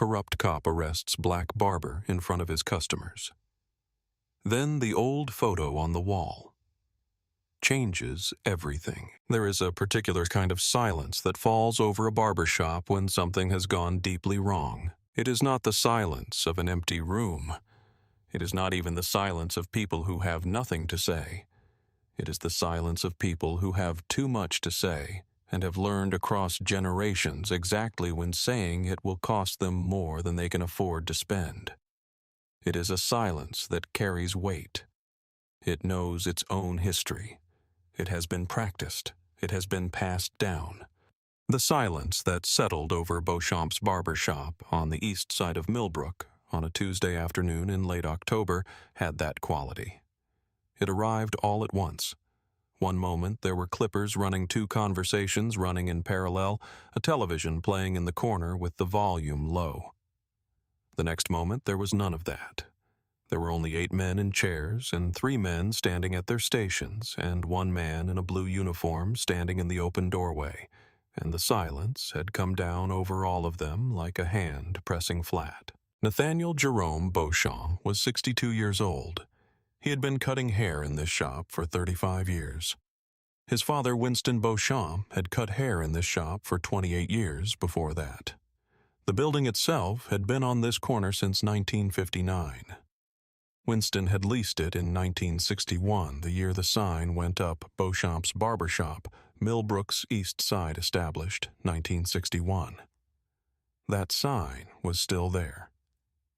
corrupt cop arrests black barber in front of his customers. Then the old photo on the wall changes everything. There is a particular kind of silence that falls over a barbershop when something has gone deeply wrong. It is not the silence of an empty room. It is not even the silence of people who have nothing to say. It is the silence of people who have too much to say and have learned across generations exactly when saying it will cost them more than they can afford to spend. It is a silence that carries weight. It knows its own history. It has been practiced. It has been passed down. The silence that settled over Beauchamp's barbershop on the east side of Millbrook on a Tuesday afternoon in late October had that quality. It arrived all at once. One moment there were clippers running two conversations running in parallel, a television playing in the corner with the volume low. The next moment there was none of that. There were only 8 men in chairs and 3 men standing at their stations and 1 man in a blue uniform standing in the open doorway, and the silence had come down over all of them like a hand pressing flat. Nathaniel Jerome Beauchamp was 62 years old. He had been cutting hair in this shop for 35 years. His father, Winston Beauchamp, had cut hair in this shop for 28 years before that. The building itself had been on this corner since 1959. Winston had leased it in 1961, the year the sign went up, Beauchamp's Barbershop, Millbrook's East Side established, 1961. That sign was still there.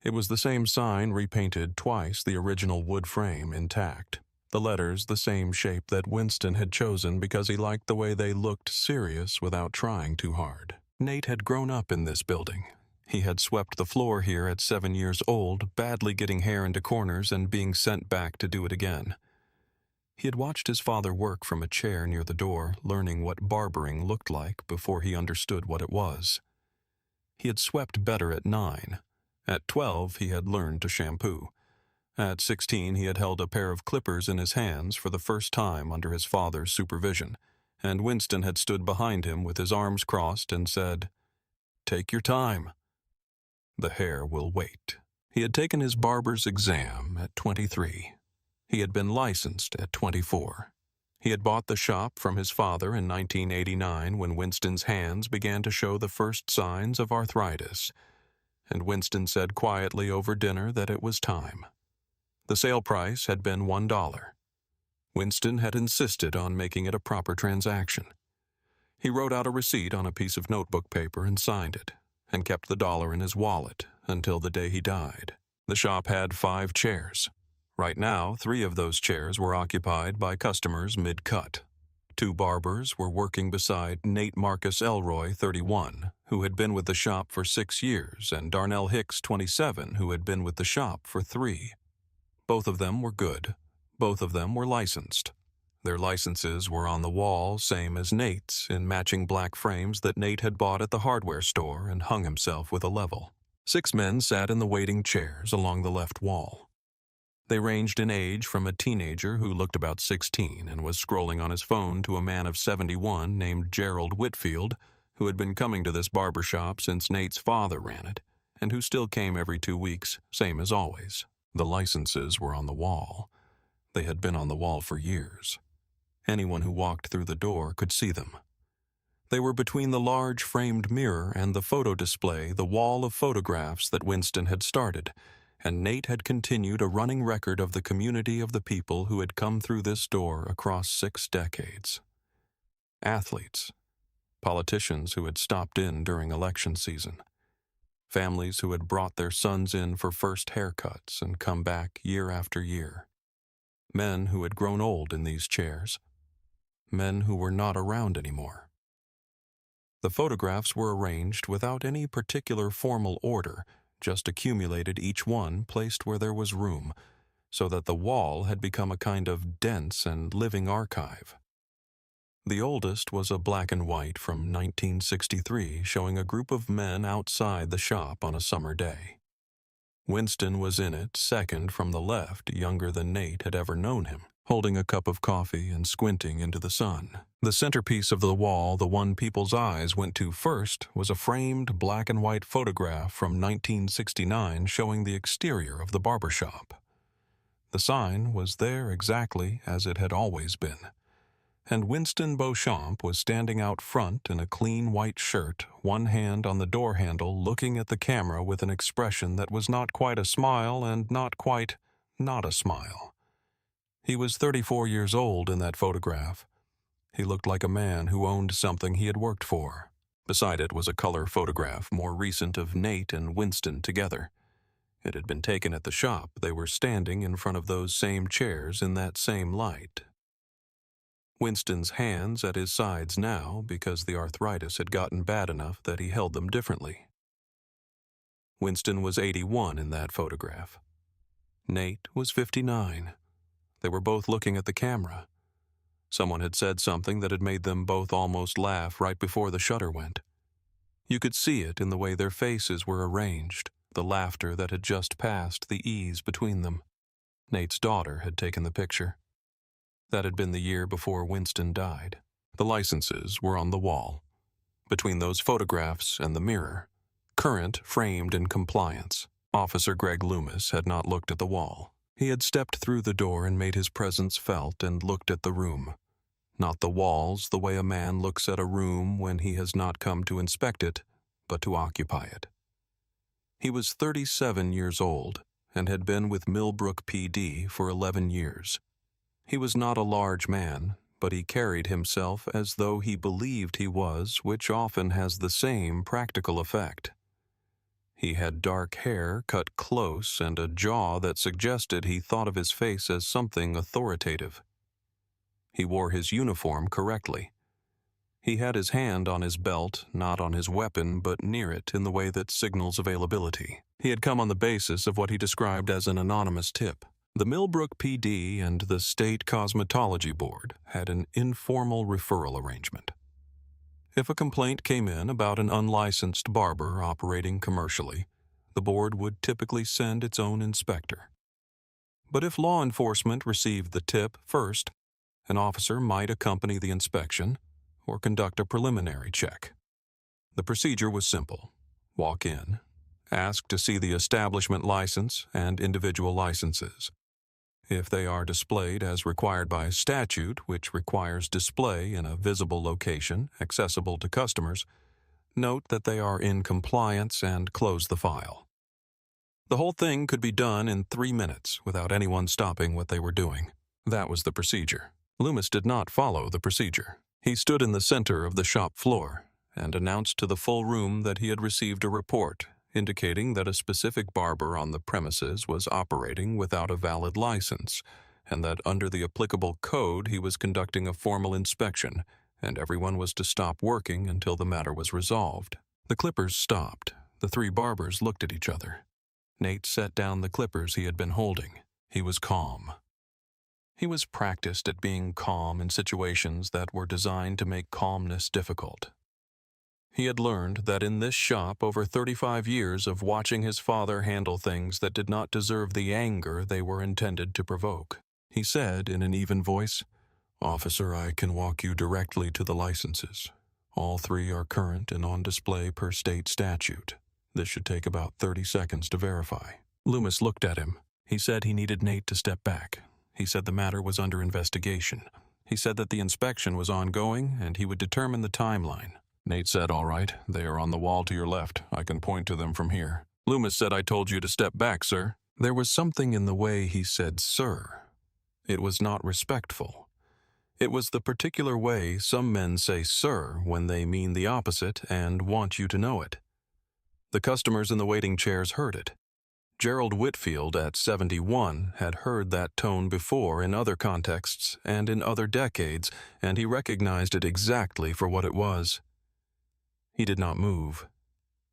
It was the same sign repainted twice, the original wood frame intact. The letters the same shape that Winston had chosen because he liked the way they looked serious without trying too hard. Nate had grown up in this building. He had swept the floor here at 7 years old, badly getting hair into corners and being sent back to do it again. He had watched his father work from a chair near the door, learning what barbering looked like before he understood what it was. He had swept better at 9. At 12, he had learned to shampoo. At 16, he had held a pair of clippers in his hands for the first time under his father's supervision, and Winston had stood behind him with his arms crossed and said, "Take your time. The hair will wait." He had taken his barber's exam at 23. He had been licensed at 24. He had bought the shop from his father in 1989 when Winston's hands began to show the first signs of arthritis, and Winston said quietly over dinner that it was time. The sale price had been $1. Winston had insisted on making it a proper transaction. He wrote out a receipt on a piece of notebook paper and signed it, and kept the dollar in his wallet until the day he died. The shop had 5 chairs. Right now, 3 of those chairs were occupied by customers mid-cut. 2 barbers were working beside Nate Marcus Elroy, 31, who had been with the shop for 6 years, and Darnell Hicks, 27, who had been with the shop for 3. Both of them were good. Both of them were licensed. Their licenses were on the wall, same as Nate's, in matching black frames that Nate had bought at the hardware store and hung himself with a level. 6 men sat in the waiting chairs along the left wall. They ranged in age from a teenager who looked about 16 and was scrolling on his phone to a man of 71 named Gerald Whitfield, who had been coming to this barbershop since Nate's father ran it, and who still came every 2 weeks, same as always. The licenses were on the wall. They had been on the wall for years. Anyone who walked through the door could see them. They were between the large framed mirror and the photo display, the wall of photographs that Winston had started, and Nate had continued a running record of the community of the people who had come through this door across 6 decades. Athletes, politicians who had stopped in during election season, families who had brought their sons in for first haircuts and come back year after year, men who had grown old in these chairs, men who were not around anymore. The photographs were arranged without any particular formal order, just accumulated, each one placed where there was room, so that the wall had become a kind of dense and living archive. The oldest was a black and white from 1963 showing a group of men outside the shop on a summer day. Winston was in it, second from the left, younger than Nate had ever known him. holding a cup of coffee and squinting into the sun. The centerpiece of the wall the one people's eyes went to first was a framed black and white photograph from 1969 showing the exterior of the barbershop. The sign was there exactly as it had always been, and Winston Beauchamp was standing out front in a clean white shirt, one hand on the door handle, looking at the camera with an expression that was not quite a smile and not quite not a smile. He was 34 years old in that photograph. He looked like a man who owned something he had worked for. Beside it was a color photograph, more recent, of Nate and Winston together. It had been taken at the shop. They were standing in front of those same chairs in that same light. Winston's hands at his sides now because the arthritis had gotten bad enough that he held them differently. Winston was 81 in that photograph. Nate was 59. They were both looking at the camera. Someone had said something that had made them both almost laugh right before the shutter went. You could see it in the way their faces were arranged, the laughter that had just passed, the ease between them. Nate's daughter had taken the picture. That had been the year before Winston died. The licenses were on the wall, between those photographs and the mirror. Current, framed in compliance. Officer Greg Loomis had not looked at the wall. He had stepped through the door and made his presence felt and looked at the room. Not the walls, the way a man looks at a room when he has not come to inspect it, but to occupy it. He was 37 years old and had been with Millbrook PD for 11 years. He was not a large man, but he carried himself as though he believed he was, which often has the same practical effect. He had dark hair cut close and a jaw that suggested he thought of his face as something authoritative. He wore his uniform correctly. He had his hand on his belt, not on his weapon, but near it in the way that signals availability. He had come on the basis of what he described as an anonymous tip. The Millbrook PD and the State Cosmetology Board had an informal referral arrangement. If a complaint came in about an unlicensed barber operating commercially, the board would typically send its own inspector. But if law enforcement received the tip first, an officer might accompany the inspection or conduct a preliminary check. The procedure was simple. Walk in, ask to see the establishment license and individual licenses. If they are displayed as required by statute, which requires display in a visible location accessible to customers, note that they are in compliance and close the file. The whole thing could be done in 3 minutes without anyone stopping what they were doing. That was the procedure. Loomis did not follow the procedure. He stood in the center of the shop floor and announced to the full room that he had received a report indicating that a specific barber on the premises was operating without a valid license, and that under the applicable code he was conducting a formal inspection, and everyone was to stop working until the matter was resolved. The clippers stopped. The 3 barbers looked at each other. Nate set down the clippers he had been holding. He was calm. He was practiced at being calm in situations that were designed to make calmness difficult. He had learned that in this shop over 35 years of watching his father handle things that did not deserve the anger they were intended to provoke. He said in an even voice, "Officer, I can walk you directly to the licenses. All 3 are current and on display per state statute. This should take about 30 seconds to verify." Loomis looked at him. He said he needed Nate to step back. He said the matter was under investigation. He said that the inspection was ongoing and he would determine the timeline. Nate said, "All right, they are on the wall to your left. I can point to them from here." Loomis said, "I told you to step back, sir." There was something in the way he said sir. It was not respectful. It was the particular way some men say sir when they mean the opposite and want you to know it. The customers in the waiting chairs heard it. Gerald Whitfield at 71 had heard that tone before in other contexts and in other decades, and he recognized it exactly for what it was. He did not move.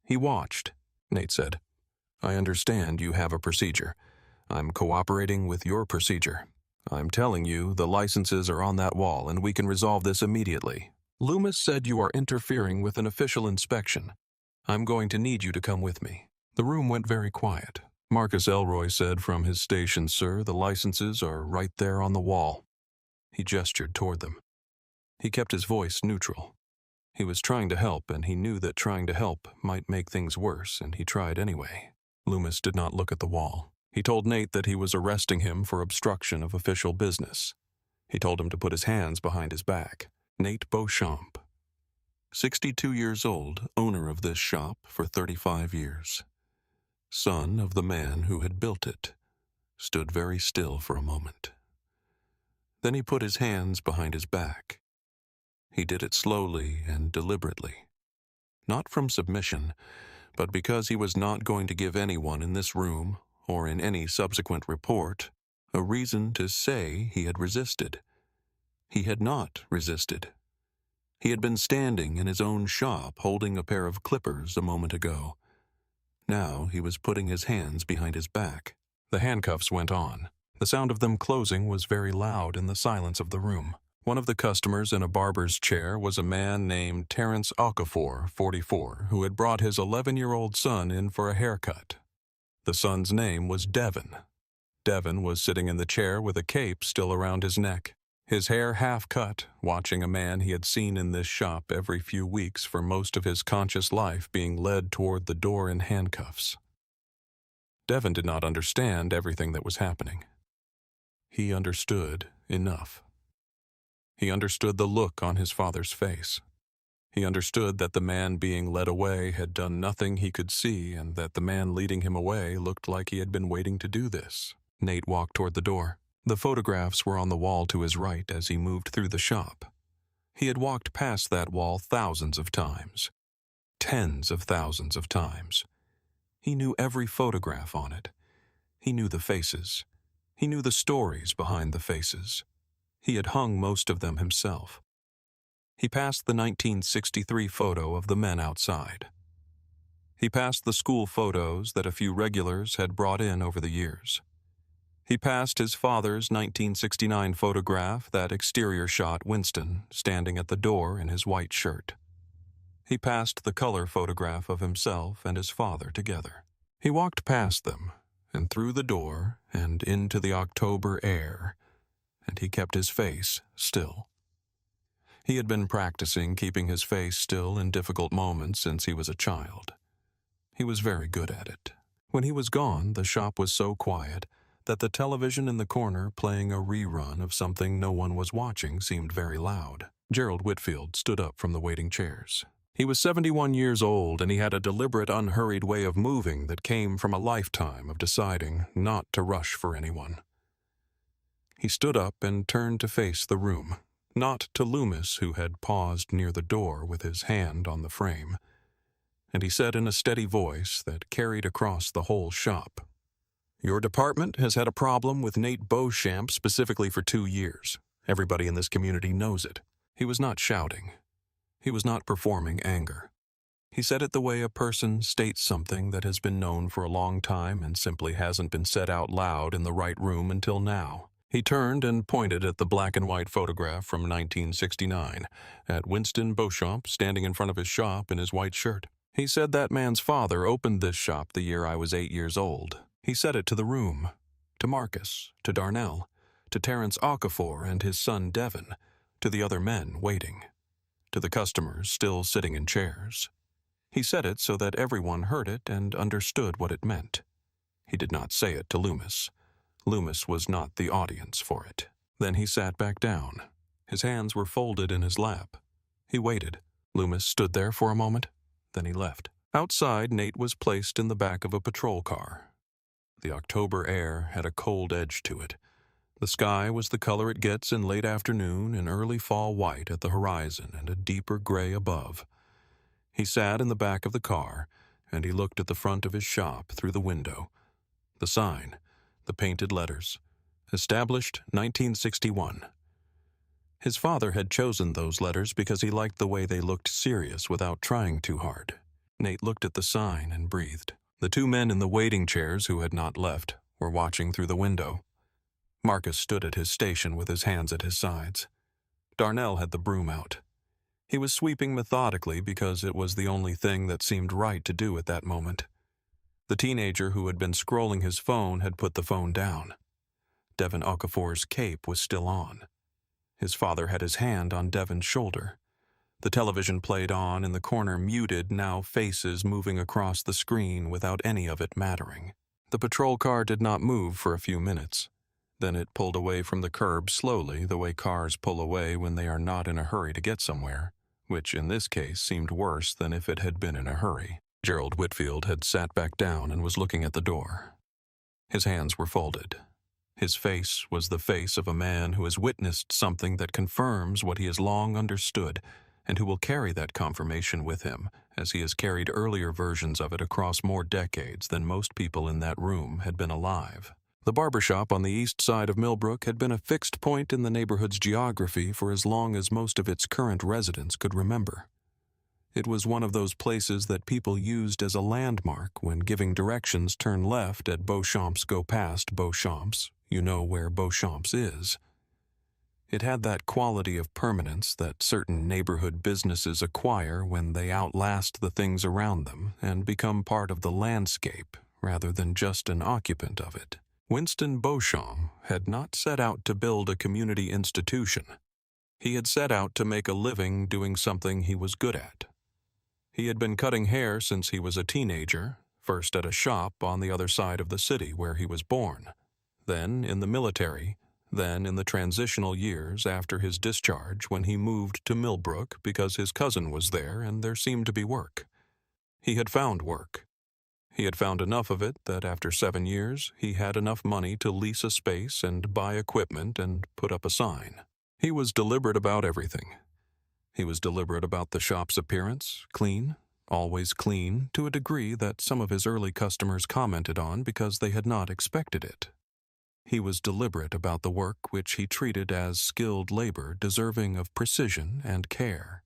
He watched. Nate said, "I understand you have a procedure. I'm cooperating with your procedure. I'm telling you the licenses are on that wall and we can resolve this immediately. Loomis said you are interfering with an official inspection. I'm going to need you to come with me." The room went very quiet. Marcus Elroy said from his station, "Sir, the licenses are right there on the wall." He gestured toward them. He kept his voice neutral. He was trying to help, and he knew that trying to help might make things worse, and he tried anyway. Loomis did not look at the wall. He told Nate that he was arresting him for obstruction of official business. He told him to put his hands behind his back. Nate Beauchamp, 62 years old, owner of this shop for 35 years. Son of the man who had built it, stood very still for a moment. Then he put his hands behind his back. He did it slowly and deliberately, not from submission, but because he was not going to give anyone in this room, or in any subsequent report, a reason to say he had resisted. He had not resisted. He had been standing in his own shop holding a pair of clippers a moment ago. Now he was putting his hands behind his back. The handcuffs went on. The sound of them closing was very loud in the silence of the room. One of the customers in a barber's chair was a man named Terrence Okafor, 44, who had brought his 11-year-old son in for a haircut. The son's name was Devin. Devin was sitting in the chair with a cape still around his neck, his hair half cut, watching a man he had seen in this shop every few weeks for most of his conscious life being led toward the door in handcuffs. Devin did not understand everything that was happening. He understood enough. He understood the look on his father's face. He understood that the man being led away had done nothing he could see, and that the man leading him away looked like he had been waiting to do this. Nate walked toward the door. The photographs were on the wall to his right as he moved through the shop. He had walked past that wall thousands of times. Tens of thousands of times. He knew every photograph on it. He knew the faces. He knew the stories behind the faces. He had hung most of them himself. He passed the 1963 photo of the men outside. He passed the school photos that a few regulars had brought in over the years. He passed his father's 1969 photograph that exterior shot Winston standing at the door in his white shirt. He passed the color photograph of himself and his father together. He walked past them and through the door and into the October air, and he kept his face still. He had been practicing keeping his face still in difficult moments since he was a child. He was very good at it. When he was gone, the shop was so quiet that the television in the corner playing a rerun of something no one was watching seemed very loud. Gerald Whitfield stood up from the waiting chairs. He was 71 years old, and he had a deliberate, unhurried way of moving that came from a lifetime of deciding not to rush for anyone. He stood up and turned to face the room, not to Loomis, who had paused near the door with his hand on the frame, and he said in a steady voice that carried across the whole shop, "Your department has had a problem with Nate Beauchamp specifically for 2 years. Everybody in this community knows it." He was not shouting. He was not performing anger. He said it the way a person states something that has been known for a long time and simply hasn't been said out loud in the right room until now. He turned and pointed at the black and white photograph from 1969, at Winston Beauchamp standing in front of his shop in his white shirt. He said that man's father opened this shop the year I was 8 years old. He said it to the room, to Marcus, to Darnell, to Terrence Okafor and his son Devin, to the other men waiting, to the customers still sitting in chairs. He said it so that everyone heard it and understood what it meant. He did not say it to Loomis. Loomis was not the audience for it. Then he sat back down. His hands were folded in his lap. He waited. Loomis stood there for a moment. Then he left. Outside, Nate was placed in the back of a patrol car. The October air had a cold edge to it. The sky was the color it gets in late afternoon and early fall white at the horizon and a deeper gray above. He sat in the back of the car, and he looked at the front of his shop through the window. The sign, the painted letters, established 1961. His father had chosen those letters because he liked the way they looked serious without trying too hard. Nate looked at the sign and breathed. The 2 men in the waiting chairs who had not left were watching through the window. Marcus stood at his station with his hands at his sides. Darnell had the broom out. He was sweeping methodically because it was the only thing that seemed right to do at that moment. The teenager who had been scrolling his phone had put the phone down. Devin Okafor's cape was still on. His father had his hand on Devin's shoulder. The television played on in the corner, muted, now faces moving across the screen without any of it mattering. The patrol car did not move for a few minutes. Then it pulled away from the curb slowly, the way cars pull away when they are not in a hurry to get somewhere, which in this case seemed worse than if it had been in a hurry. Gerald Whitfield had sat back down and was looking at the door. His hands were folded. His face was the face of a man who has witnessed something that confirms what he has long understood, and who will carry that confirmation with him, as he has carried earlier versions of it across more decades than most people in that room had been alive. The barbershop on the east side of Millbrook had been a fixed point in the neighborhood's geography for as long as most of its current residents could remember. It was one of those places that people used as a landmark when giving directions turn left at Beauchamp's go past Beauchamp's, you know where Beauchamp's is. It had that quality of permanence that certain neighborhood businesses acquire when they outlast the things around them and become part of the landscape rather than just an occupant of it. Winston Beauchamp had not set out to build a community institution. He had set out to make a living doing something he was good at. He had been cutting hair since he was a teenager, first at a shop on the other side of the city where he was born, then in the military, then in the transitional years after his discharge when he moved to Millbrook because his cousin was there and there seemed to be work. He had found work. He had found enough of it that after 7 years he had enough money to lease a space and buy equipment and put up a sign. He was deliberate about everything. He was deliberate about the shop's appearance, clean, always clean, to a degree that some of his early customers commented on because they had not expected it. He was deliberate about the work which he treated as skilled labor deserving of precision and care.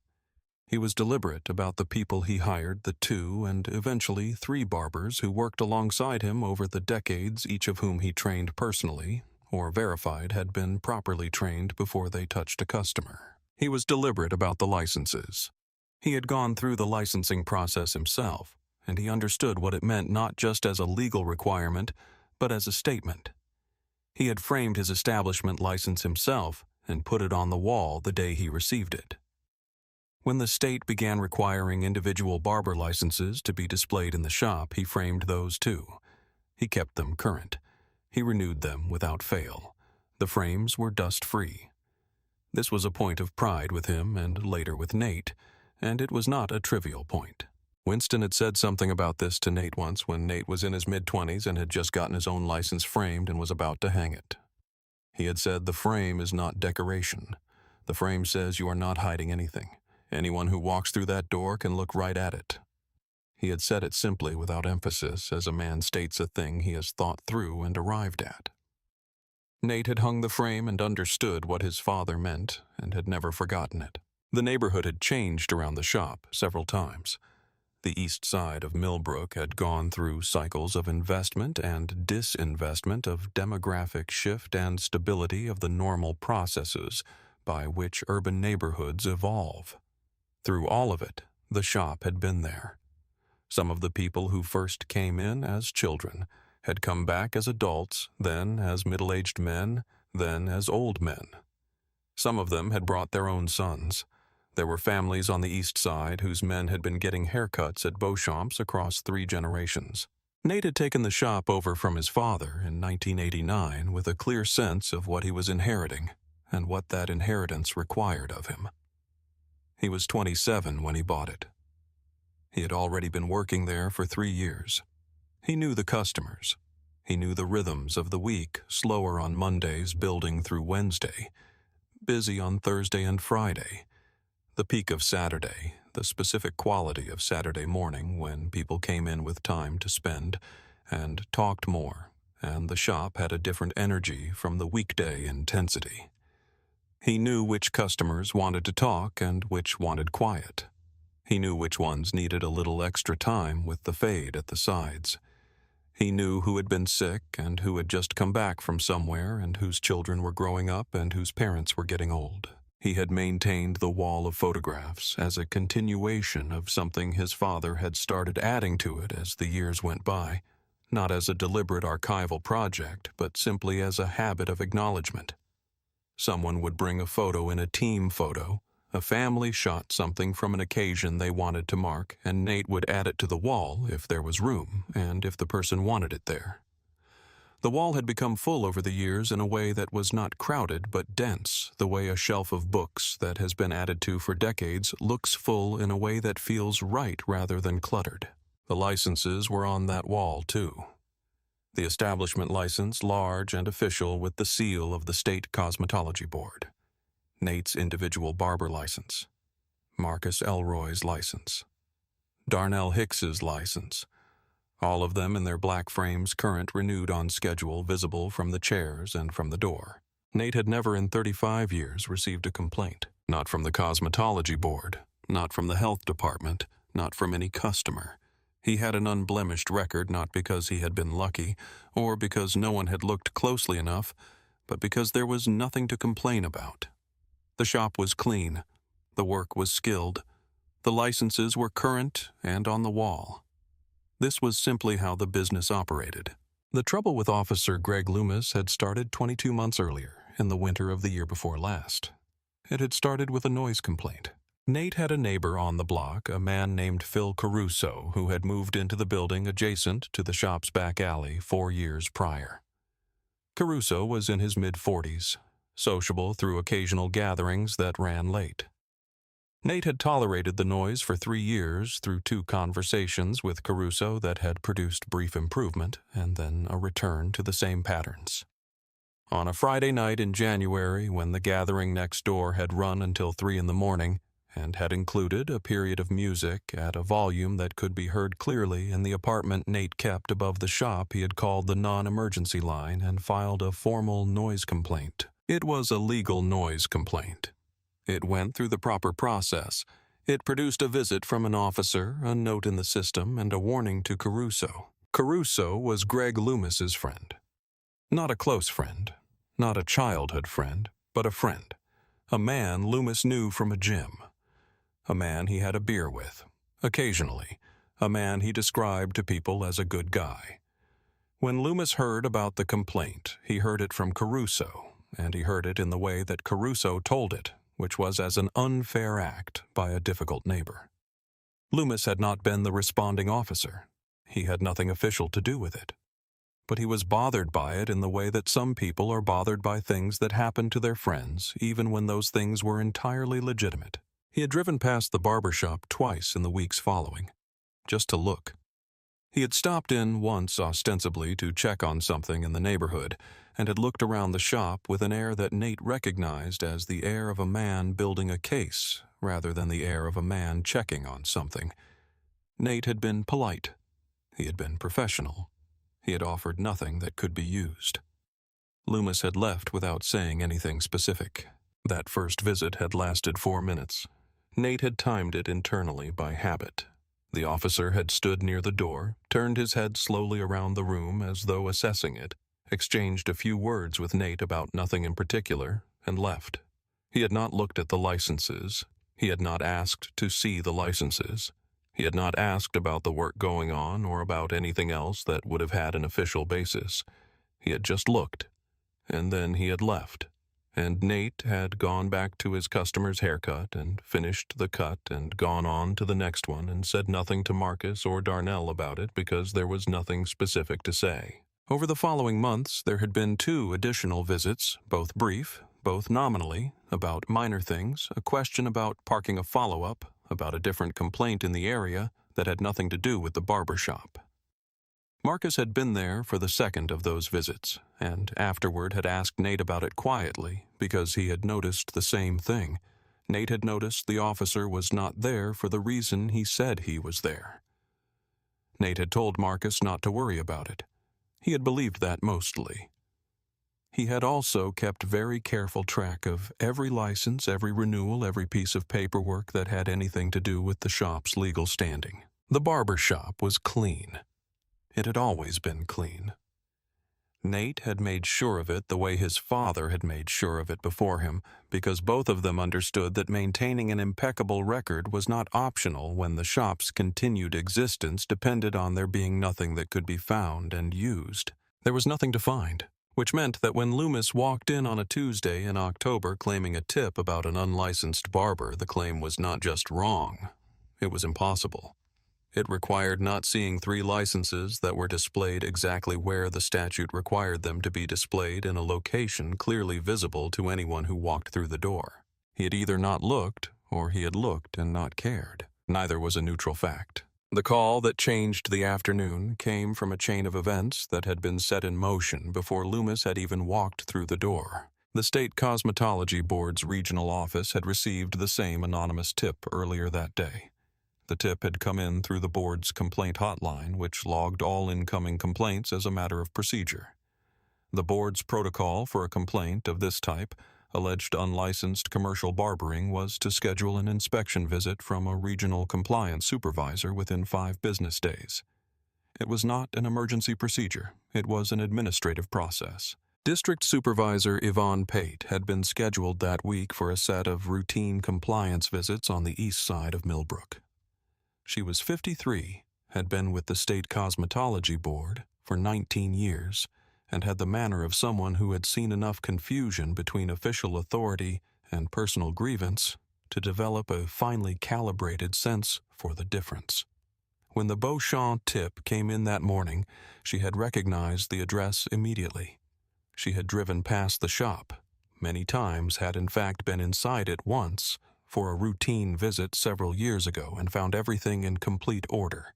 He was deliberate about the people he hired, the 2 and eventually 3 barbers who worked alongside him over the decades, each of whom he trained personally, or verified had been properly trained before they touched a customer. He was deliberate about the licenses. He had gone through the licensing process himself, and he understood what it meant not just as a legal requirement, but as a statement. He had framed his establishment license himself and put it on the wall the day he received it. When the state began requiring individual barber licenses to be displayed in the shop, he framed those too. He kept them current. He renewed them without fail. The frames were dust-free. This was a point of pride with him and later with Nate, and it was not a trivial point. Winston had said something about this to Nate once when Nate was in his mid-20s and had just gotten his own license framed and was about to hang it. He had said, "The frame is not decoration. The frame says you are not hiding anything. Anyone who walks through that door can look right at it." He had said it simply without emphasis, as a man states a thing he has thought through and arrived at. Nate had hung the frame and understood what his father meant and had never forgotten it. The neighborhood had changed around the shop several times. The east side of Millbrook had gone through cycles of investment and disinvestment, of demographic shift and stability of the normal processes by which urban neighborhoods evolve. Through all of it, the shop had been there. Some of the people who first came in as children had come back as adults, then as middle-aged men, then as old men. Some of them had brought their own sons. There were families on the east side whose men had been getting haircuts at Beauchamp's across 3 generations. Nate had taken the shop over from his father in 1989 with a clear sense of what he was inheriting and what that inheritance required of him. He was 27 when he bought it. He had already been working there for 3 years. He knew the customers. He knew the rhythms of the week, slower on Mondays, building through Wednesday, busy on Thursday and Friday, the peak of Saturday, the specific quality of Saturday morning when people came in with time to spend and talked more, and the shop had a different energy from the weekday intensity. He knew which customers wanted to talk and which wanted quiet. He knew which ones needed a little extra time with the fade at the sides. He knew who had been sick and who had just come back from somewhere and whose children were growing up and whose parents were getting old. He had maintained the wall of photographs as a continuation of something his father had started adding to it as the years went by, not as a deliberate archival project, but simply as a habit of acknowledgement. Someone would bring a photo in a team photo. A family shot something from an occasion they wanted to mark, and Nate would add it to the wall if there was room and if the person wanted it there. The wall had become full over the years in a way that was not crowded but dense, the way a shelf of books that has been added to for decades looks full in a way that feels right rather than cluttered. The licenses were on that wall, too. The establishment license, large and official with the seal of the State Cosmetology Board. Nate's individual barber license. Marcus Elroy's license. Darnell Hicks's license. All of them in their black frames, current, renewed on schedule, visible from the chairs and from the door. Nate had never in 35 years received a complaint. Not from the Cosmetology Board, not from the health department, not from any customer. He had an unblemished record not because he had been lucky or because no one had looked closely enough, but because there was nothing to complain about. The shop was clean. The work was skilled. The licenses were current and on the wall. This was simply how the business operated. The trouble with Officer Greg Loomis had started 22 months earlier, in the winter of the year before last. It had started with a noise complaint. Nate had a neighbor on the block, a man named Phil Caruso, who had moved into the building adjacent to the shop's back alley 4 years prior. Caruso was in his mid-40s, sociable through occasional gatherings that ran late. Nate had tolerated the noise for 3 years through 2 conversations with Caruso that had produced brief improvement and then a return to the same patterns. On a Friday night in January, when the gathering next door had run until 3 in the morning and had included a period of music at a volume that could be heard clearly in the apartment Nate kept above the shop, he had called the non-emergency line and filed a formal noise complaint. It was a legal noise complaint. It went through the proper process. It produced a visit from an officer, a note in the system, and a warning to Caruso. Caruso was Greg Loomis's friend. Not a close friend, not a childhood friend, but a friend. A man Loomis knew from a gym. A man he had a beer with, occasionally. A man he described to people as a good guy. When Loomis heard about the complaint, he heard it from Caruso, and he heard it in the way that Caruso told it, which was as an unfair act by a difficult neighbor. Loomis had not been the responding officer. He had nothing official to do with it. But he was bothered by it in the way that some people are bothered by things that happen to their friends, even when those things were entirely legitimate. He had driven past the barbershop twice in the weeks following, just to look. He had stopped in once ostensibly to check on something in the neighborhood, and had looked around the shop with an air that Nate recognized as the air of a man building a case, rather than the air of a man checking on something. Nate had been polite. He had been professional. He had offered nothing that could be used. Loomis had left without saying anything specific. That first visit had lasted 4 minutes. Nate had timed it internally by habit. The officer had stood near the door, turned his head slowly around the room as though assessing it, exchanged a few words with Nate about nothing in particular, and left. He had not looked at the licenses. He had not asked to see the licenses. He had not asked about the work going on or about anything else that would have had an official basis. He had just looked, and then he had left. And Nate had gone back to his customer's haircut and finished the cut and gone on to the next one and said nothing to Marcus or Darnell about it because there was nothing specific to say. Over the following months, there had been 2 additional visits, both brief, both nominally, about minor things, a question about parking a follow-up, about a different complaint in the area that had nothing to do with the barbershop. Marcus had been there for the second of those visits, and afterward had asked Nate about it quietly because he had noticed the same thing. Nate had noticed the officer was not there for the reason he said he was there. Nate had told Marcus not to worry about it. He had believed that mostly. He had also kept very careful track of every license, every renewal, every piece of paperwork that had anything to do with the shop's legal standing. The barber shop was clean. It had always been clean. Nate had made sure of it the way his father had made sure of it before him, because both of them understood that maintaining an impeccable record was not optional when the shop's continued existence depended on there being nothing that could be found and used. There was nothing to find, which meant that when Loomis walked in on a Tuesday in October claiming a tip about an unlicensed barber, the claim was not just wrong, it was impossible. It required not seeing 3 licenses that were displayed exactly where the statute required them to be displayed in a location clearly visible to anyone who walked through the door. He had either not looked, or he had looked and not cared. Neither was a neutral fact. The call that changed the afternoon came from a chain of events that had been set in motion before Loomis had even walked through the door. The State Cosmetology Board's regional office had received the same anonymous tip earlier that day. The tip had come in through the board's complaint hotline, which logged all incoming complaints as a matter of procedure. The board's protocol for a complaint of this type, alleged unlicensed commercial barbering, was to schedule an inspection visit from a regional compliance supervisor within 5 business days. It was not an emergency procedure. It was an administrative process. District Supervisor Yvonne Pate had been scheduled that week for a set of routine compliance visits on the east side of Millbrook. She was 53, had been with the State Cosmetology Board for 19 years, and had the manner of someone who had seen enough confusion between official authority and personal grievance to develop a finely calibrated sense for the difference. When the Beauchamp tip came in that morning, she had recognized the address immediately. She had driven past the shop, many times had in fact been inside it once, for a routine visit several years ago, and found everything in complete order.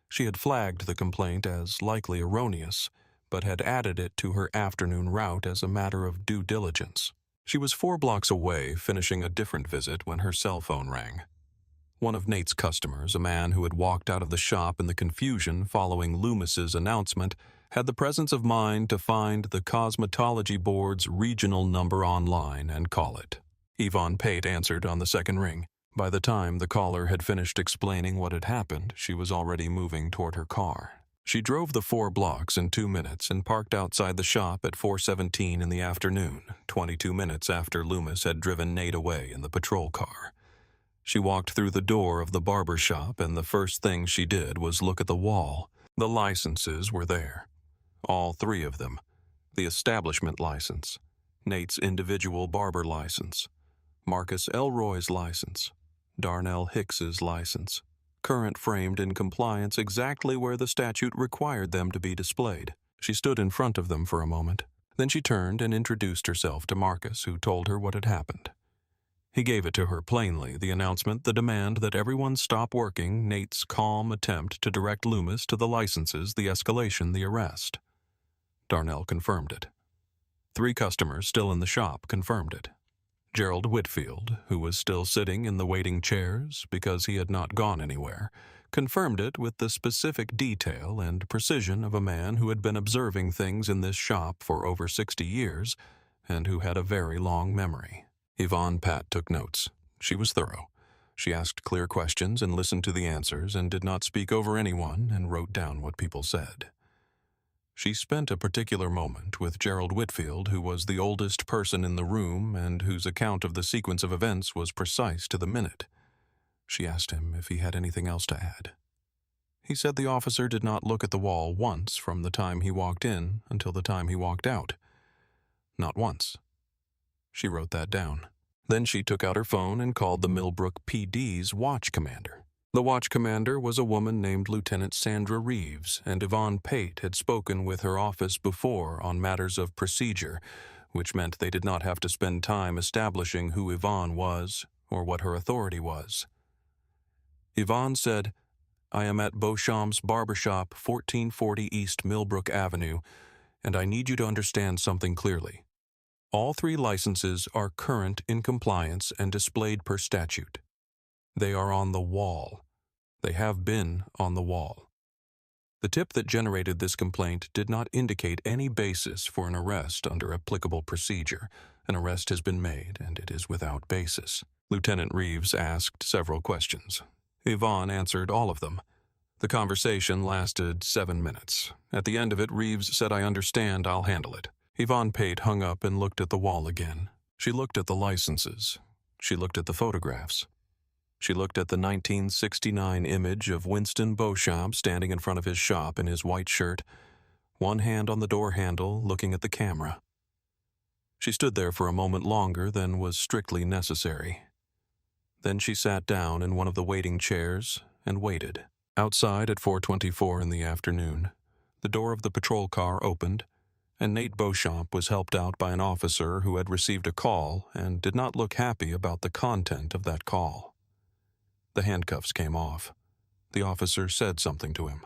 She had flagged the complaint as likely erroneous, but had added it to her afternoon route as a matter of due diligence. She was 4 blocks away, finishing a different visit, when her cell phone rang. One of Nate's customers, a man who had walked out of the shop in the confusion following Loomis's announcement, had the presence of mind to find the Cosmetology Board's regional number online and call it. Yvonne Pate answered on the second ring. By the time the caller had finished explaining what had happened, she was already moving toward her car. She drove the 4 blocks in 2 minutes and parked outside the shop at 4:17 in the afternoon, 22 minutes after Loomis had driven Nate away in the patrol car. She walked through the door of the Barbershop, and the first thing she did was look at the wall. The licenses were there. All 3 of them. The establishment license, Nate's individual barber license, Marcus Elroy's license, Darnell Hicks's license, current framed in compliance exactly where the statute required them to be displayed. She stood in front of them for a moment. Then she turned and introduced herself to Marcus, who told her what had happened. He gave it to her plainly, the announcement, the demand that everyone stop working, Nate's calm attempt to direct Loomis to the licenses, the escalation, the arrest. Darnell confirmed it. 3 customers still in the shop confirmed it. Gerald Whitfield, who was still sitting in the waiting chairs because he had not gone anywhere, confirmed it with the specific detail and precision of a man who had been observing things in this shop for over 60 years and who had a very long memory. Yvonne Pat took notes. She was thorough. She asked clear questions and listened to the answers and did not speak over anyone and wrote down what people said. She spent a particular moment with Gerald Whitfield, who was the oldest person in the room and whose account of the sequence of events was precise to the minute. She asked him if he had anything else to add. He said the officer did not look at the wall once from the time he walked in until the time he walked out. Not once. She wrote that down. Then she took out her phone and called the Millbrook PD's watch commander. The watch commander was a woman named Lieutenant Sandra Reeves, and Yvonne Pate had spoken with her office before on matters of procedure, which meant they did not have to spend time establishing who Yvonne was or what her authority was. Yvonne said, "I am at Beauchamp's Barbershop, 1440 East Millbrook Avenue, and I need you to understand something clearly. All 3 licenses are current in compliance and displayed per statute. They are on the wall. They have been on the wall. The tip that generated this complaint did not indicate any basis for an arrest under applicable procedure. An arrest has been made, and it is without basis." Lieutenant Reeves asked several questions. Yvonne answered all of them. The conversation lasted 7 minutes. At the end of it, Reeves said, "I understand, I'll handle it." Yvonne Pate hung up and looked at the wall again. She looked at the licenses. She looked at the photographs. She looked at the 1969 image of Winston Beauchamp standing in front of his shop in his white shirt, one hand on the door handle, looking at the camera. She stood there for a moment longer than was strictly necessary. Then she sat down in one of the waiting chairs and waited. Outside at 4:24 in the afternoon, the door of the patrol car opened, and Nate Beauchamp was helped out by an officer who had received a call and did not look happy about the content of that call. The handcuffs came off. The officer said something to him.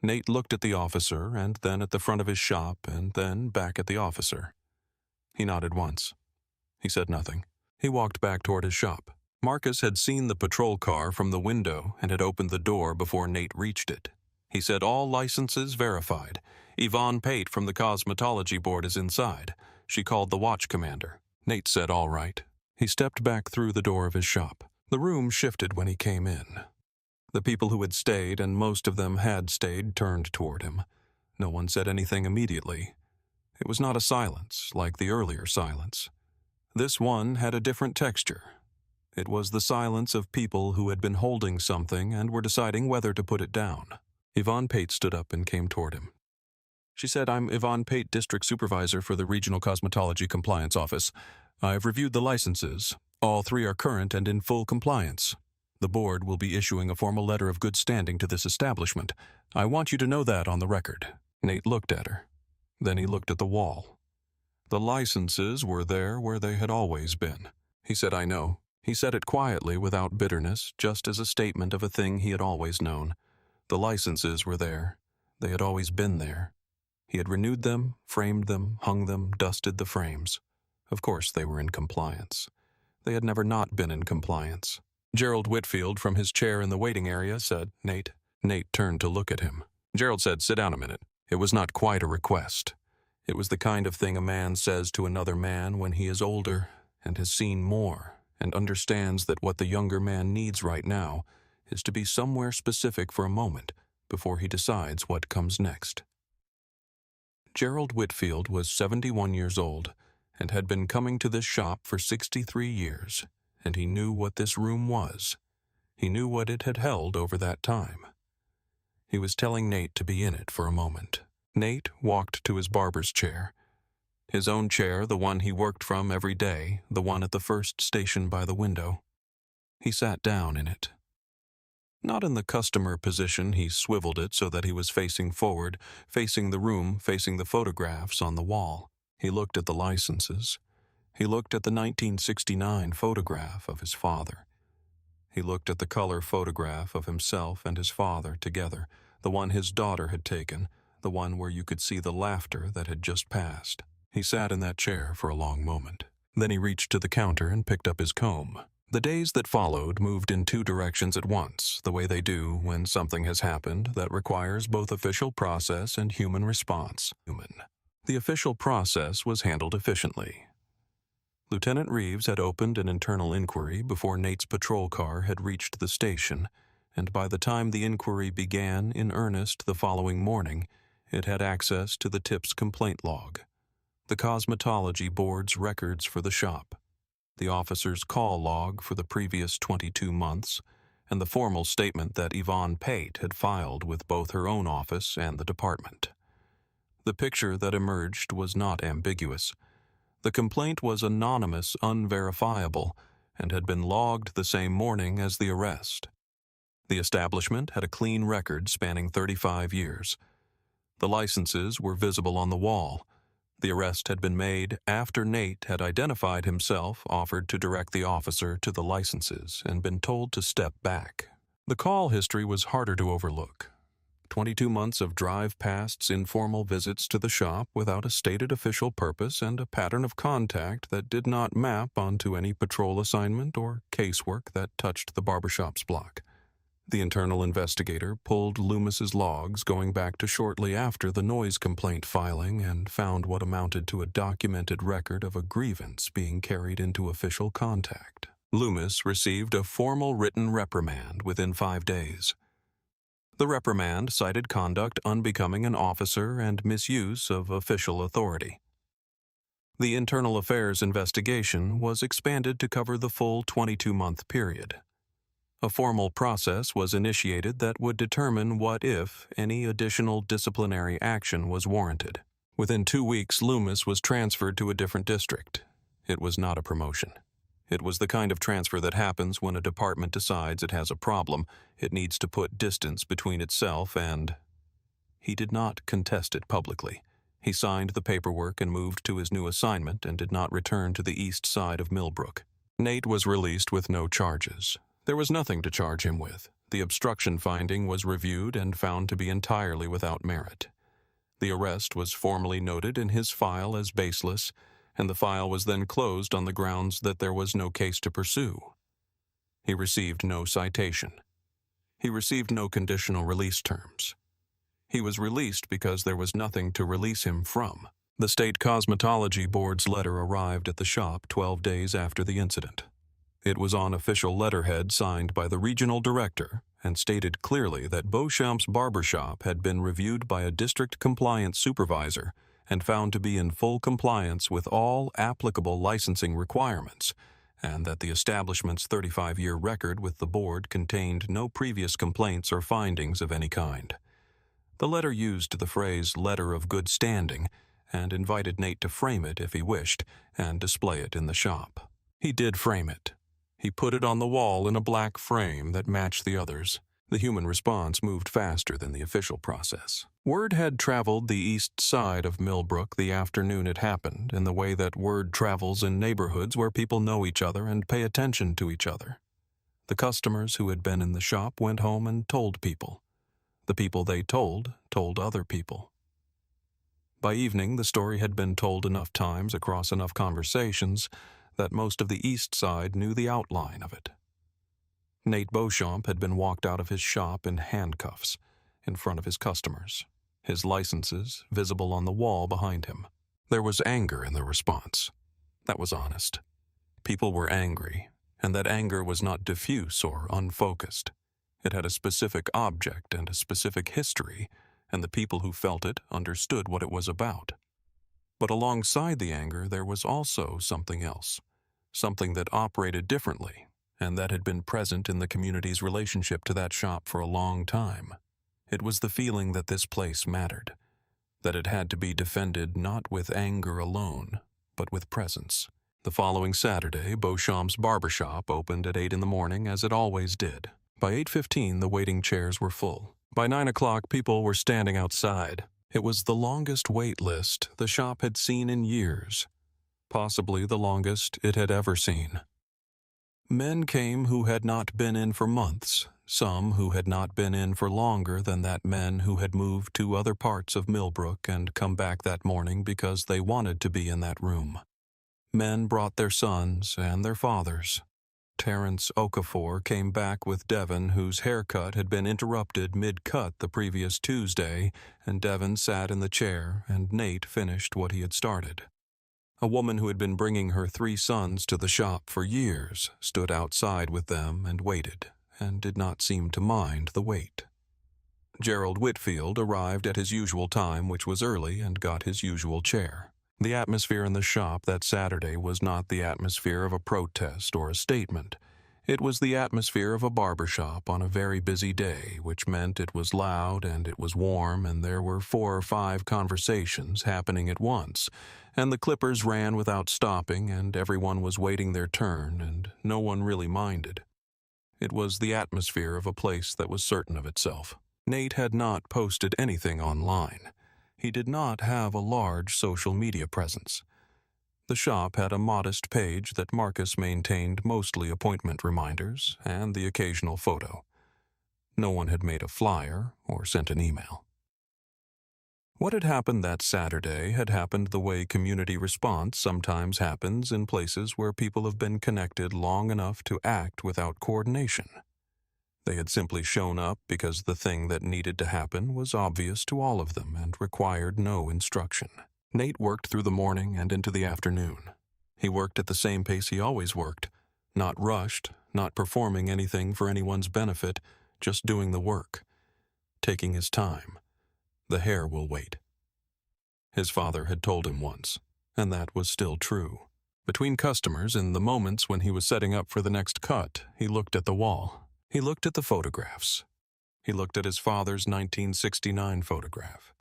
Nate looked at the officer and then at the front of his shop and then back at the officer. He nodded once. He said nothing. He walked back toward his shop. Marcus had seen the patrol car from the window and had opened the door before Nate reached it. He said, "All licenses verified. Yvonne Pate from the cosmetology board is inside." She called the watch commander. Nate said, "All right." He stepped back through the door of his shop. The room shifted when he came in. The people who had stayed, and most of them had stayed, turned toward him. No one said anything immediately. It was not a silence like the earlier silence. This one had a different texture. It was the silence of people who had been holding something and were deciding whether to put it down. Yvonne Pate stood up and came toward him. She said, "I'm Yvonne Pate, District Supervisor for the Regional Cosmetology Compliance Office. I've reviewed the licenses. All 3 are current and in full compliance. The board will be issuing a formal letter of good standing to this establishment. I want you to know that on the record." Nate looked at her. Then he looked at the wall. The licenses were there where they had always been. He said, "I know." He said it quietly, without bitterness, just as a statement of a thing he had always known. The licenses were there. They had always been there. He had renewed them, framed them, hung them, dusted the frames. Of course they were in compliance. They had never not been in compliance. Gerald Whitfield, from his chair in the waiting area, said, "Nate." Nate turned to look at him. Gerald said, "Sit down a minute." It was not quite a request. It was the kind of thing a man says to another man when he is older and has seen more and understands that what the younger man needs right now is to be somewhere specific for a moment before he decides what comes next. Gerald Whitfield was 71 years old and had been coming to this shop for 63 years, and he knew what this room was. He knew what it had held over that time. He was telling Nate to be in it for a moment. Nate walked to his barber's chair. His own chair, the one he worked from every day, the one at the first station by the window. He sat down in it. Not in the customer position, he swiveled it so that he was facing forward, facing the room, facing the photographs on the wall. He looked at the licenses. He looked at the 1969 photograph of his father. He looked at the color photograph of himself and his father together, the one his daughter had taken, the one where you could see the laughter that had just passed. He sat in that chair for a long moment. Then he reached to the counter and picked up his comb. The days that followed moved in 2 directions at once, the way they do when something has happened that requires both official process and human response. The official process was handled efficiently. Lieutenant Reeves had opened an internal inquiry before Nate's patrol car had reached the station, and by the time the inquiry began in earnest the following morning, it had access to the tip's complaint log, the cosmetology board's records for the shop, the officer's call log for the previous 22 months, and the formal statement that Yvonne Pate had filed with both her own office and the department. The picture that emerged was not ambiguous. The complaint was anonymous, unverifiable, and had been logged the same morning as the arrest. The establishment had a clean record spanning 35 years. The licenses were visible on the wall. The arrest had been made after Nate had identified himself, offered to direct the officer to the licenses, and been told to step back. The call history was harder to overlook. 22 months of drive-pasts, informal visits to the shop without a stated official purpose, and a pattern of contact that did not map onto any patrol assignment or casework that touched the Barbershop's block. The internal investigator pulled Loomis's logs going back to shortly after the noise complaint filing and found what amounted to a documented record of a grievance being carried into official contact. Loomis received a formal written reprimand within 5 days. The reprimand cited conduct unbecoming an officer and misuse of official authority. The internal affairs investigation was expanded to cover the full 22-month period. A formal process was initiated that would determine what, if any, additional disciplinary action was warranted. Within 2 weeks, Loomis was transferred to a different district. It was not a promotion. It was the kind of transfer that happens when a department decides it has a problem. It needs to put distance between itself and... He did not contest it publicly. He signed the paperwork and moved to his new assignment and did not return to the east side of Millbrook. Nate was released with no charges. There was nothing to charge him with. The obstruction finding was reviewed and found to be entirely without merit. The arrest was formally noted in his file as baseless, and the file was then closed on the grounds that there was no case to pursue. He received no citation. He received no conditional release terms. He was released because there was nothing to release him from. The State Cosmetology Board's letter arrived at the shop 12 days after the incident. It was on official letterhead signed by the regional director and stated clearly that Beauchamp's Barbershop had been reviewed by a district compliance supervisor and found to be in full compliance with all applicable licensing requirements, and that the establishment's 35-year record with the board contained no previous complaints or findings of any kind. The letter used the phrase "letter of good standing" and invited Nate to frame it if he wished and display it in the shop. He did frame it. He put it on the wall in a black frame that matched the others. The human response moved faster than the official process. Word had traveled the east side of Millbrook the afternoon it happened, in the way that word travels in neighborhoods where people know each other and pay attention to each other. The customers who had been in the shop went home and told people. The people they told other people. By evening, the story had been told enough times across enough conversations that most of the east side knew the outline of it. Nate Beauchamp had been walked out of his shop in handcuffs in front of his customers, his licenses visible on the wall behind him. There was anger in the response. That was honest. People were angry, and that anger was not diffuse or unfocused. It had a specific object and a specific history, and the people who felt it understood what it was about. But alongside the anger, there was also something else, something that operated differently, and that had been present in the community's relationship to that shop for a long time. It was the feeling that this place mattered, that it had to be defended not with anger alone, but with presence. The following Saturday, Beauchamp's Barbershop opened at 8 in the morning, as it always did. By 8:15, the waiting chairs were full. By 9 o'clock, people were standing outside. It was the longest wait list the shop had seen in years, possibly the longest it had ever seen. Men came who had not been in for months, some who had not been in for longer than that, men who had moved to other parts of Millbrook and come back that morning because they wanted to be in that room. Men brought their sons and their fathers. Terrence Okafor came back with Devon, whose haircut had been interrupted mid-cut the previous Tuesday, and Devon sat in the chair, and Nate finished what he had started. A woman who had been bringing her 3 sons to the shop for years stood outside with them and waited, and did not seem to mind the wait. Gerald Whitfield arrived at his usual time, which was early, and got his usual chair. The atmosphere in the shop that Saturday was not the atmosphere of a protest or a statement. It was the atmosphere of a barbershop on a very busy day, which meant it was loud and it was warm, and there were 4 or 5 conversations happening at once, and the clippers ran without stopping, and everyone was waiting their turn, and no one really minded. It was the atmosphere of a place that was certain of itself. Nate had not posted anything online. He did not have a large social media presence. The shop had a modest page that Marcus maintained, mostly appointment reminders and the occasional photo. No one had made a flyer or sent an email. What had happened that Saturday had happened the way community response sometimes happens in places where people have been connected long enough to act without coordination. They had simply shown up because the thing that needed to happen was obvious to all of them and required no instruction. Nate worked through the morning and into the afternoon. He worked at the same pace he always worked, not rushed, not performing anything for anyone's benefit, just doing the work. taking his time. The hair will wait. His father had told him once, and that was still true. Between customers, in the moments when he was setting up for the next cut, he looked at the wall. He looked at the photographs. He looked at his father's 1969 photograph.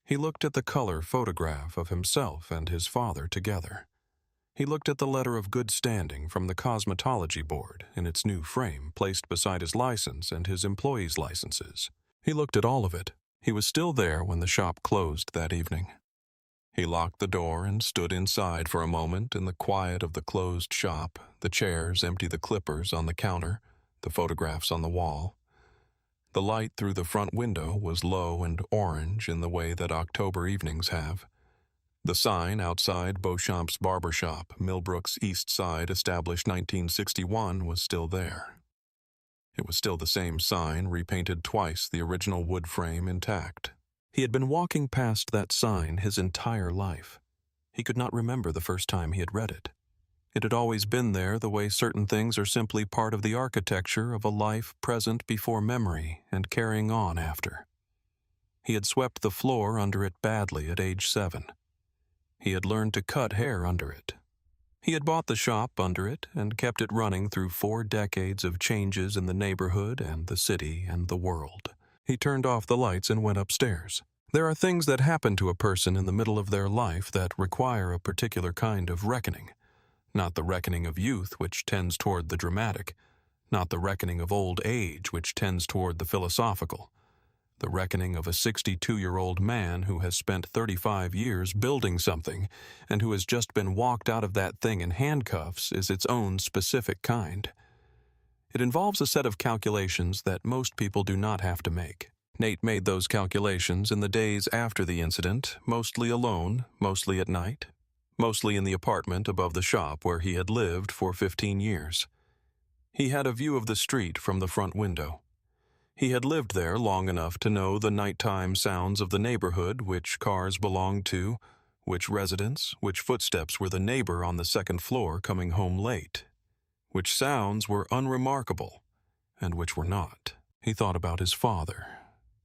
He looked at the color photograph of himself and his father together. He looked at the letter of good standing from the cosmetology board in its new frame placed beside his license and his employees' licenses. He looked at all of it. He was still there when the shop closed that evening. He locked the door and stood inside for a moment in the quiet of the closed shop, the chairs empty, the clippers on the counter, the photographs on the wall. The light through the front window was low and orange in the way that October evenings have. The sign outside Beauchamp's Barbershop, Millbrook's East Side, established 1961, was still there. It was still the same sign, repainted twice, the original wood frame intact. He had been walking past that sign his entire life. He could not remember the first time he had read it. It had always been there the way certain things are simply part of the architecture of a life present before memory and carrying on after. He had swept the floor under it badly at age 7. He had learned to cut hair under it. He had bought the shop under it and kept it running through 4 decades of changes in the neighborhood and the city and the world. He turned off the lights and went upstairs. There are things that happen to a person in the middle of their life that require a particular kind of reckoning. Not the reckoning of youth, which tends toward the dramatic. Not the reckoning of old age, which tends toward the philosophical. The reckoning of a 62-year-old man who has spent 35 years building something and who has just been walked out of that thing in handcuffs is its own specific kind. It involves a set of calculations that most people do not have to make. Nate made those calculations in the days after the incident, mostly alone, mostly at night, mostly in the apartment above the shop where he had lived for 15 years. He had a view of the street from the front window. He had lived there long enough to know the nighttime sounds of the neighborhood, which cars belonged to, which residents, which footsteps were the neighbor on the second floor coming home late, which sounds were unremarkable, and which were not. He thought about his father.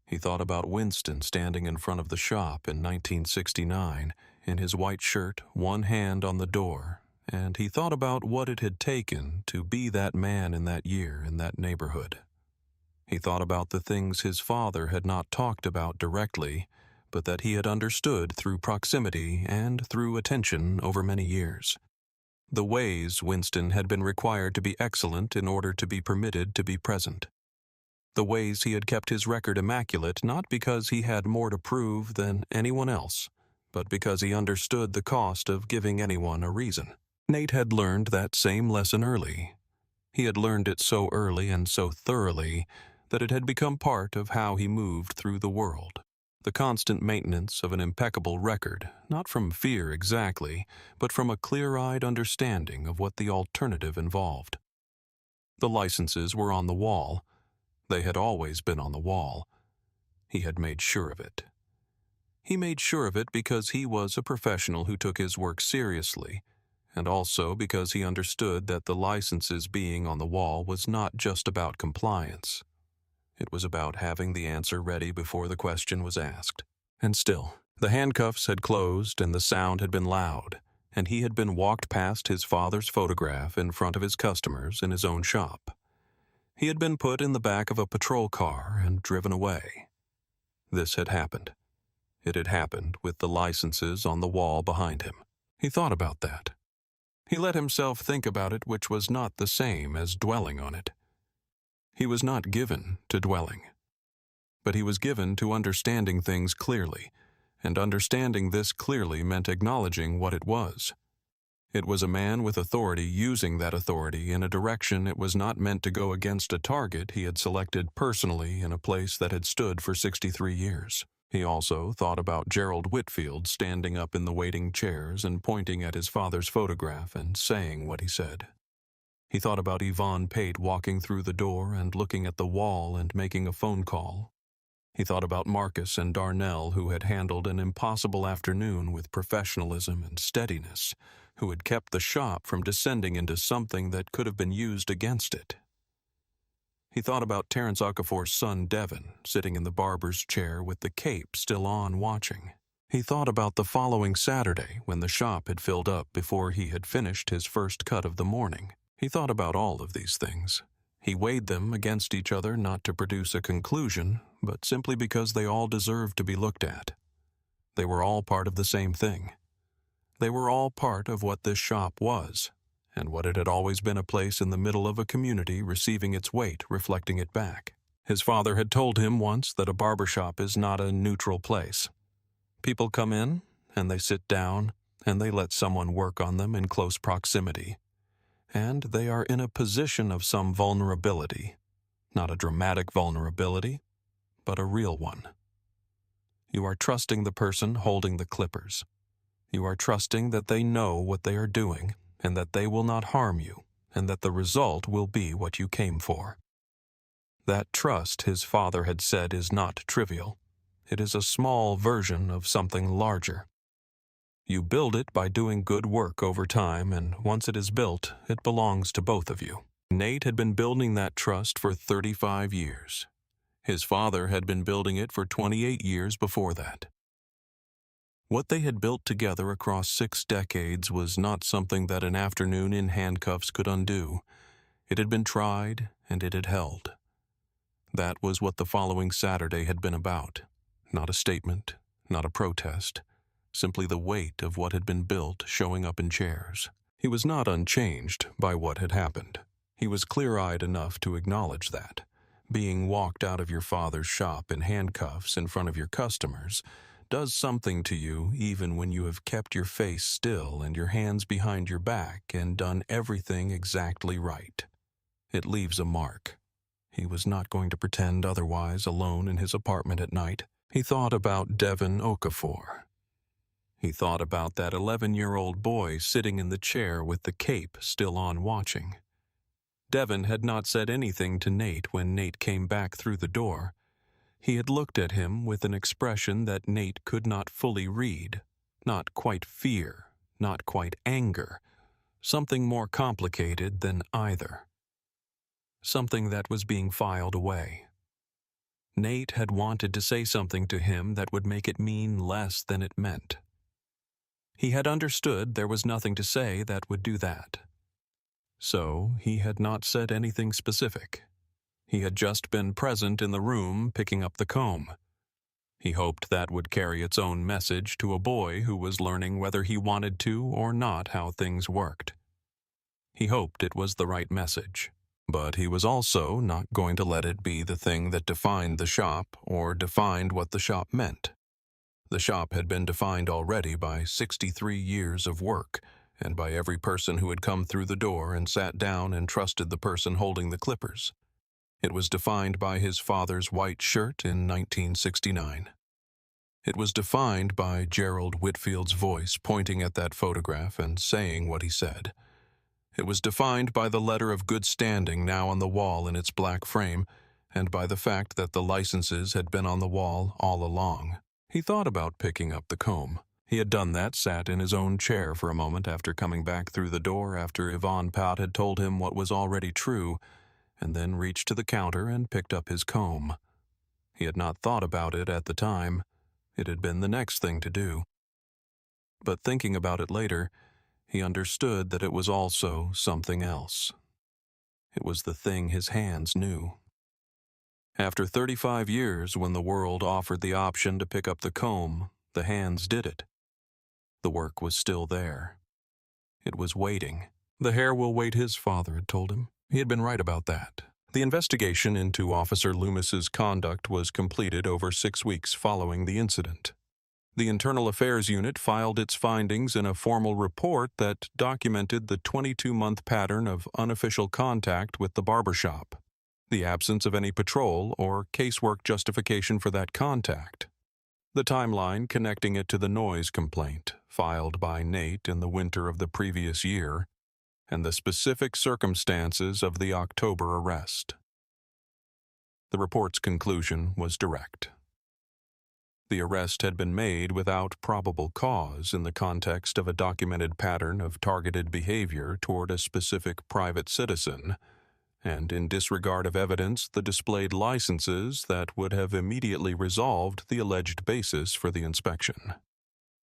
He thought about Winston standing in front of the shop in 1969, in his white shirt, one hand on the door, and he thought about what it had taken to be that man in that year in that neighborhood. He thought about the things his father had not talked about directly, but that he had understood through proximity and through attention over many years. The ways Winston had been required to be excellent in order to be permitted to be present. The ways he had kept his record immaculate not because he had more to prove than anyone else, but because he understood the cost of giving anyone a reason. Nate had learned that same lesson early. He had learned it so early and so thoroughly that it had become part of how he moved through the world. The constant maintenance of an impeccable record, not from fear exactly, but from a clear-eyed understanding of what the alternative involved. The licenses were on the wall. They had always been on the wall. He had made sure of it. He made sure of it because he was a professional who took his work seriously, and also because he understood that the licenses being on the wall was not just about compliance. It was about having the answer ready before the question was asked. And still, the handcuffs had closed and the sound had been loud, and he had been walked past his father's photograph in front of his customers in his own shop. He had been put in the back of a patrol car and driven away. This had happened. It had happened with the licenses on the wall behind him. He thought about that. He let himself think about it, which was not the same as dwelling on it. He was not given to dwelling, but he was given to understanding things clearly, and understanding this clearly meant acknowledging what it was. It was a man with authority using that authority in a direction it was not meant to go against a target he had selected personally in a place that had stood for 63 years. He also thought about Gerald Whitfield standing up in the waiting chairs and pointing at his father's photograph and saying what he said. He thought about Yvonne Pate walking through the door and looking at the wall and making a phone call. He thought about Marcus and Darnell, who had handled an impossible afternoon with professionalism and steadiness, who had kept the shop from descending into something that could have been used against it. He thought about Terrence Okafor's son Devin sitting in the barber's chair with the cape still on watching. He thought about the following Saturday when the shop had filled up before he had finished his first cut of the morning. He thought about all of these things. He weighed them against each other not to produce a conclusion, but simply because they all deserved to be looked at. They were all part of the same thing. They were all part of what this shop was, and what it had always been, a place in the middle of a community receiving its weight, reflecting it back. His father had told him once that a barbershop is not a neutral place. People come in, and they sit down, and they let someone work on them in close proximity. And they are in a position of some vulnerability, not a dramatic vulnerability, but a real one. You are trusting the person holding the clippers. You are trusting that they know what they are doing, and that they will not harm you, and that the result will be what you came for. That trust, his father had said, is not trivial. It is a small version of something larger. You build it by doing good work over time, and once it is built, it belongs to both of you. Nate had been building that trust for 35 years. His father had been building it for 28 years before that. What they had built together across 6 decades was not something that an afternoon in handcuffs could undo. It had been tried, and it had held. That was what the following Saturday had been about. Not a statement, not a protest, simply the weight of what had been built showing up in chairs. He was not unchanged by what had happened. He was clear-eyed enough to acknowledge that. Being walked out of your father's shop in handcuffs in front of your customers does something to you even when you have kept your face still and your hands behind your back and done everything exactly right. It leaves a mark. He was not going to pretend otherwise alone in his apartment at night. He thought about Devin Okafor. He thought about that 11-year-old boy sitting in the chair with the cape still on watching. Devin had not said anything to Nate when Nate came back through the door. He had looked at him with an expression that Nate could not fully read. Not quite fear, not quite anger. Something more complicated than either. Something that was being filed away. Nate had wanted to say something to him that would make it mean less than it meant. He had understood there was nothing to say that would do that. So he had not said anything specific. He had just been present in the room picking up the comb. He hoped that would carry its own message to a boy who was learning whether he wanted to or not how things worked. He hoped it was the right message. But he was also not going to let it be the thing that defined the shop or defined what the shop meant. The shop had been defined already by 63 years of work, and by every person who had come through the door and sat down and trusted the person holding the clippers. It was defined by his father's white shirt in 1969. It was defined by Gerald Whitfield's voice pointing at that photograph and saying what he said. It was defined by the letter of good standing now on the wall in its black frame, and by the fact that the licenses had been on the wall all along. He thought about picking up the comb. He had done that, sat in his own chair for a moment after coming back through the door after Yvonne Pate had told him what was already true, and then reached to the counter and picked up his comb. He had not thought about it at the time. It had been the next thing to do. But thinking about it later, he understood that it was also something else. It was the thing his hands knew. After 35 years, when the world offered the option to pick up the comb, the hands did it. The work was still there. It was waiting. The hair will wait, his father had told him. He had been right about that. The investigation into Officer Loomis's conduct was completed over 6 weeks following the incident. The Internal Affairs Unit filed its findings in a formal report that documented the 22-month pattern of unofficial contact with the barbershop, the absence of any patrol or casework justification for that contact, the timeline connecting it to the noise complaint filed by Nate in the winter of the previous year, and the specific circumstances of the October arrest. The report's conclusion was direct. The arrest had been made without probable cause in the context of a documented pattern of targeted behavior toward a specific private citizen, and in disregard of evidence, the displayed licenses that would have immediately resolved the alleged basis for the inspection.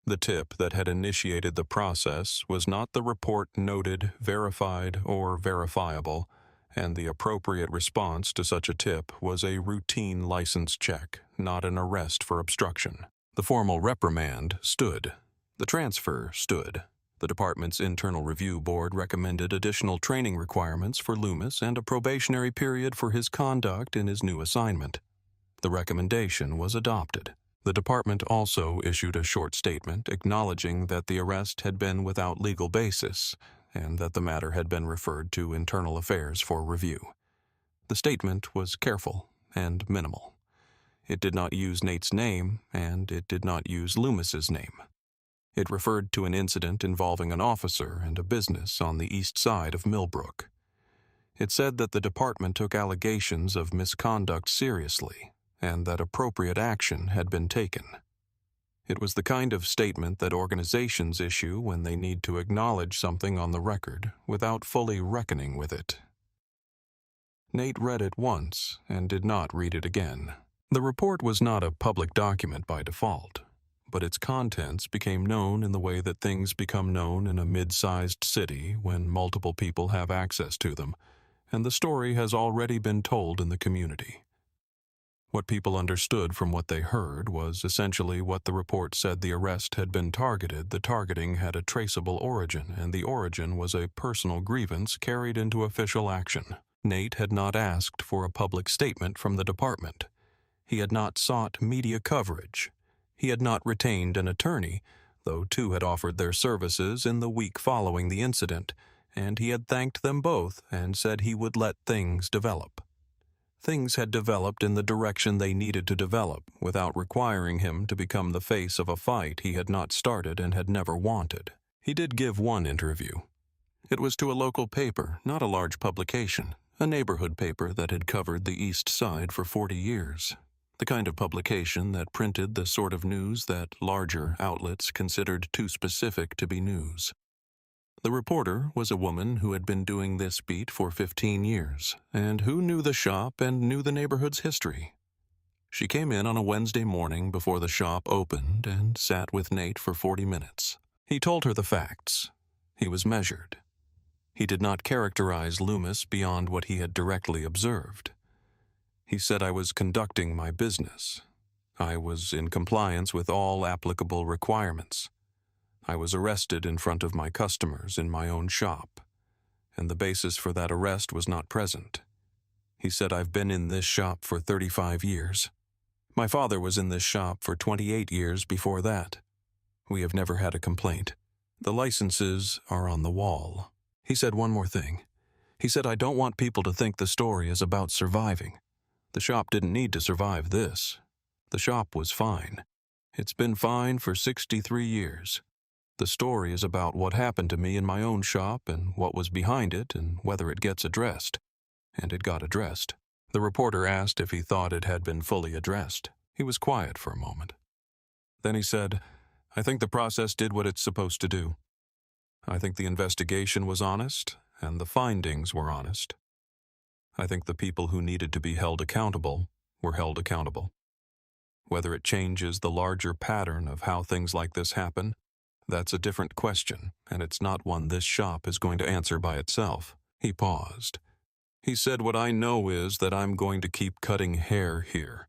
The tip that had initiated the process was not the report noted, verified, or verifiable, and the appropriate response to such a tip was a routine license check, not an arrest for obstruction. The formal reprimand stood. The transfer stood. The department's internal review board recommended additional training requirements for Loomis and a probationary period for his conduct in his new assignment. The recommendation was adopted. The department also issued a short statement acknowledging that the arrest had been without legal basis and that the matter had been referred to Internal Affairs for review. The statement was careful and minimal. It did not use Nate's name, and it did not use Loomis's name. It referred to an incident involving an officer and a business on the east side of Millbrook. It said that the department took allegations of misconduct seriously and that appropriate action had been taken. It was the kind of statement that organizations issue when they need to acknowledge something on the record without fully reckoning with it. Nate read it once and did not read it again. The report was not a public document by default, but its contents became known in the way that things become known in a mid-sized city when multiple people have access to them, and the story has already been told in the community. What people understood from what they heard was essentially what the report said: the arrest had been targeted, the targeting had a traceable origin, and the origin was a personal grievance carried into official action. Nate had not asked for a public statement from the department. He had not sought media coverage. He had not retained an attorney, though two had offered their services in the week following the incident, and he had thanked them both and said he would let things develop. Things had developed in the direction they needed to develop without requiring him to become the face of a fight he had not started and had never wanted. He did give one interview. It was to a local paper, not a large publication, a neighborhood paper that had covered the East Side for 40 years. The kind of publication that printed the sort of news that larger outlets considered too specific to be news. The reporter was a woman who had been doing this beat for 15 years, and who knew the shop and knew the neighborhood's history. She came in on a Wednesday morning before the shop opened and sat with Nate for 40 minutes. He told her the facts. He was measured. He did not characterize Loomis beyond what he had directly observed. He said, "I was conducting my business. I was in compliance with all applicable requirements. I was arrested in front of my customers in my own shop, and the basis for that arrest was not present." He said, "I've been in this shop for 35 years. My father was in this shop for 28 years before that. We have never had a complaint. The licenses are on the wall." He said one more thing. He said, "I don't want people to think the story is about surviving. The shop didn't need to survive this. The shop was fine. It's been fine for 63 years. The story is about what happened to me in my own shop and what was behind it and whether it gets addressed." And it got addressed. The reporter asked if he thought it had been fully addressed. He was quiet for a moment. Then he said, "I think the process did what it's supposed to do. I think the investigation was honest and the findings were honest. I think the people who needed to be held accountable were held accountable. Whether it changes the larger pattern of how things like this happen, that's a different question, and it's not one this shop is going to answer by itself." He paused. He said, "What I know is that I'm going to keep cutting hair here.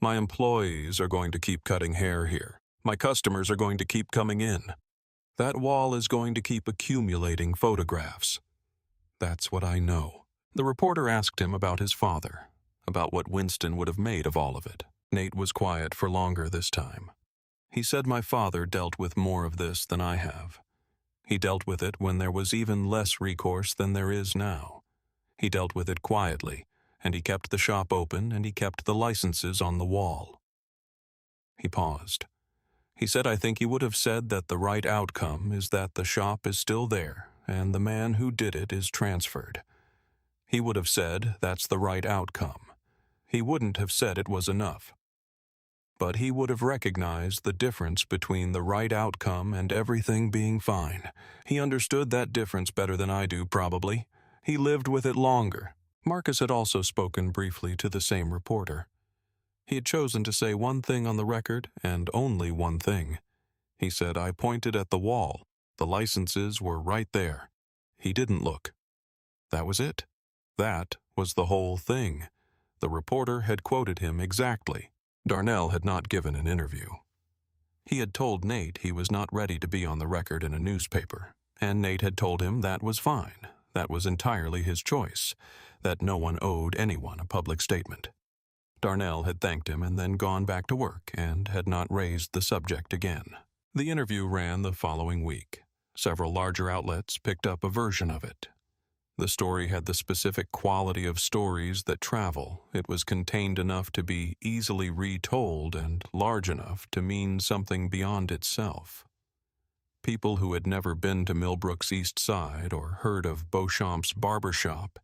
My employees are going to keep cutting hair here. My customers are going to keep coming in. That wall is going to keep accumulating photographs. That's what I know." The reporter asked him about his father, about what Winston would have made of all of it. Nate was quiet for longer this time. He said, "My father dealt with more of this than I have. He dealt with it when there was even less recourse than there is now. He dealt with it quietly, and he kept the shop open and he kept the licenses on the wall." He paused. He said, "I think he would have said that the right outcome is that the shop is still there and the man who did it is transferred. He would have said that's the right outcome. He wouldn't have said it was enough. But he would have recognized the difference between the right outcome and everything being fine. He understood that difference better than I do, probably. He lived with it longer. Marcus had also spoken briefly to the same reporter. He had chosen to say one thing on the record, and only one thing. He said, "I pointed at the wall. The licenses were right there." He didn't look. That was it. That was the whole thing. The reporter had quoted him exactly. Darnell had not given an interview. He had told Nate he was not ready to be on the record in a newspaper, and Nate had told him that was fine. That was entirely his choice, that no one owed anyone a public statement. Darnell had thanked him and then gone back to work and had not raised the subject again. The interview ran the following week. Several larger outlets picked up a version of it. The story had the specific quality of stories that travel. It was contained enough to be easily retold and large enough to mean something beyond itself. People who had never been to Millbrook's East Side or heard of Beauchamp's Barbershop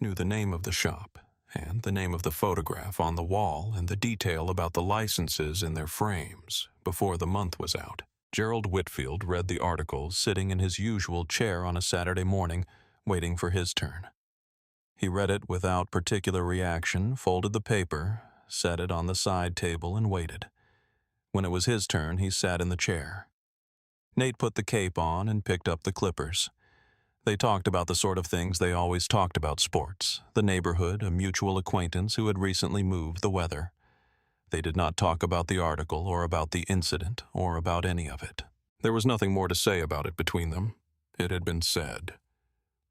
knew the name of the shop and the name of the photograph on the wall and the detail about the licenses in their frames before the month was out. Gerald Whitfield read the article sitting in his usual chair on a Saturday morning, waiting for his turn. He read it without particular reaction, folded the paper, set it on the side table, and waited. When it was his turn, he sat in the chair. Nate put the cape on and picked up the clippers. They talked about the sort of things they always talked about: sports, the neighborhood, a mutual acquaintance who had recently moved, the weather. They did not talk about the article or about the incident or about any of it. There was nothing more to say about it between them. It had been said.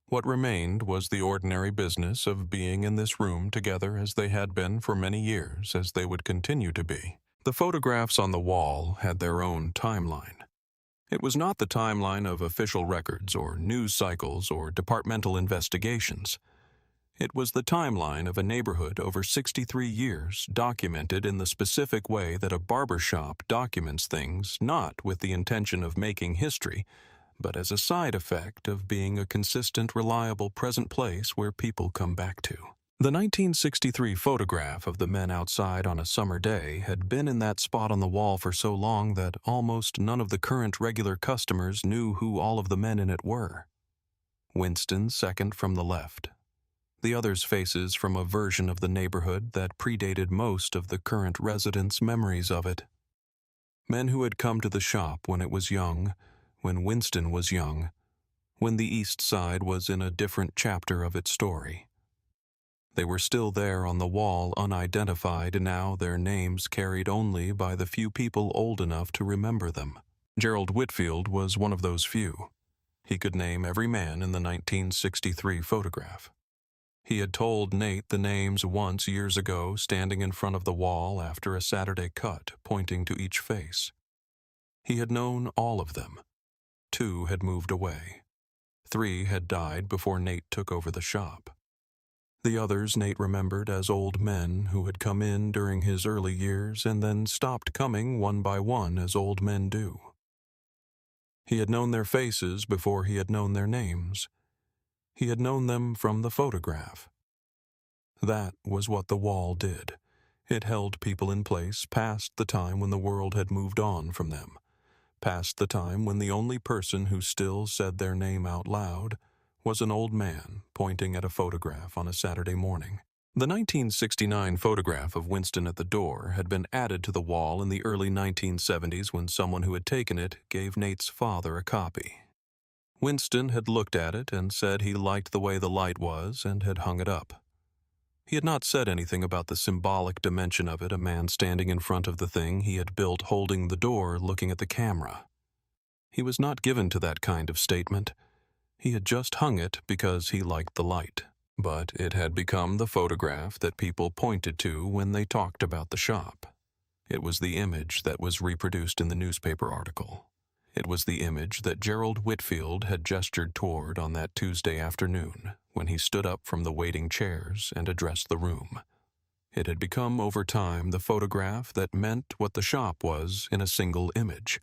What remained was the ordinary business of being in this room together as they had been for many years, as they would continue to be. The photographs on the wall had their own timeline. It was not the timeline of official records or news cycles or departmental investigations. It was the timeline of a neighborhood over 63 years, documented in the specific way that a barbershop documents things, not with the intention of making history, but as a side effect of being a consistent, reliable present place where people come back to. The 1963 photograph of the men outside on a summer day had been in that spot on the wall for so long that almost none of the current regular customers knew who all of the men in it were. Winston second from the left. The others' faces from a version of the neighborhood that predated most of the current residents' memories of it. Men who had come to the shop when it was young, when Winston was young, when the East Side was in a different chapter of its story. They were still there on the wall, unidentified, now their names carried only by the few people old enough to remember them. Gerald Whitfield was one of those few. He could name every man in the 1963 photograph. He had told Nate the names once years ago, standing in front of the wall after a Saturday cut, pointing to each face. He had known all of them. 2 had moved away. 3 had died before Nate took over the shop. The others Nate remembered as old men who had come in during his early years and then stopped coming one by one as old men do. He had known their faces before he had known their names. He had known them from the photograph. That was what the wall did. It held people in place past the time when the world had moved on from them, past the time when the only person who still said their name out loud was an old man pointing at a photograph on a Saturday morning. The 1969 photograph of Winston at the door had been added to the wall in the early 1970s when someone who had taken it gave Nate's father a copy. Winston had looked at it and said he liked the way the light was and had hung it up. He had not said anything about the symbolic dimension of it, a man standing in front of the thing he had built holding the door looking at the camera. He was not given to that kind of statement. He had just hung it because he liked the light. But it had become the photograph that people pointed to when they talked about the shop. It was the image that was reproduced in the newspaper article. It was the image that Gerald Whitfield had gestured toward on that Tuesday afternoon when he stood up from the waiting chairs and addressed the room. It had become over time the photograph that meant what the shop was in a single image,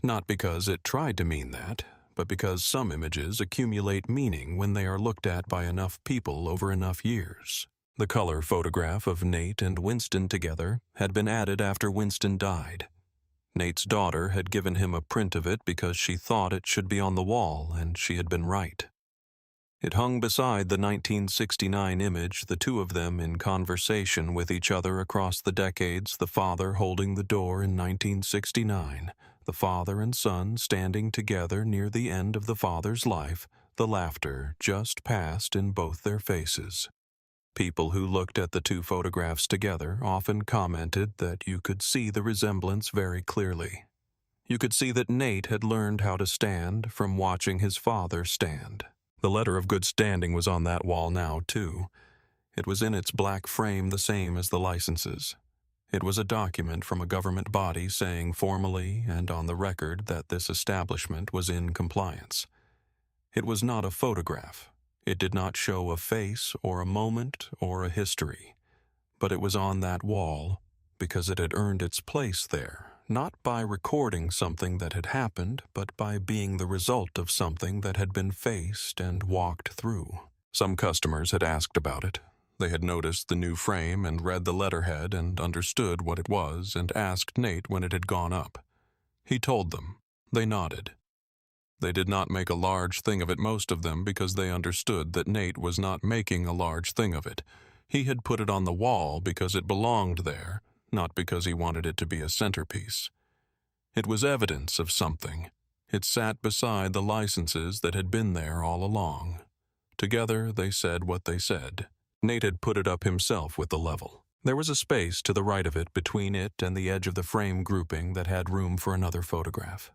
not because it tried to mean that, but because some images accumulate meaning when they are looked at by enough people over enough years. The color photograph of Nate and Winston together had been added after Winston died. Nate's daughter had given him a print of it because she thought it should be on the wall, and she had been right. It hung beside the 1969 image, the two of them in conversation with each other across the decades, the father holding the door in 1969, the father and son standing together near the end of the father's life, the laughter just passed in both their faces. People who looked at the two photographs together often commented that you could see the resemblance very clearly. You could see that Nate had learned how to stand from watching his father stand. The letter of good standing was on that wall now, too. It was in its black frame, the same as the licenses. It was a document from a government body saying formally and on the record that this establishment was in compliance. It was not a photograph. It did not show a face or a moment or a history. But it was on that wall because it had earned its place there, not by recording something that had happened, but by being the result of something that had been faced and walked through. Some customers had asked about it. They had noticed the new frame and read the letterhead and understood what it was and asked Nate when it had gone up. He told them. They nodded. They did not make a large thing of it, most of them, because they understood that Nate was not making a large thing of it. He had put it on the wall because it belonged there, not because he wanted it to be a centerpiece. It was evidence of something. It sat beside the licenses that had been there all along. Together they said what they said. Nate had put it up himself with the level. There was a space to the right of it between it and the edge of the frame grouping that had room for another photograph.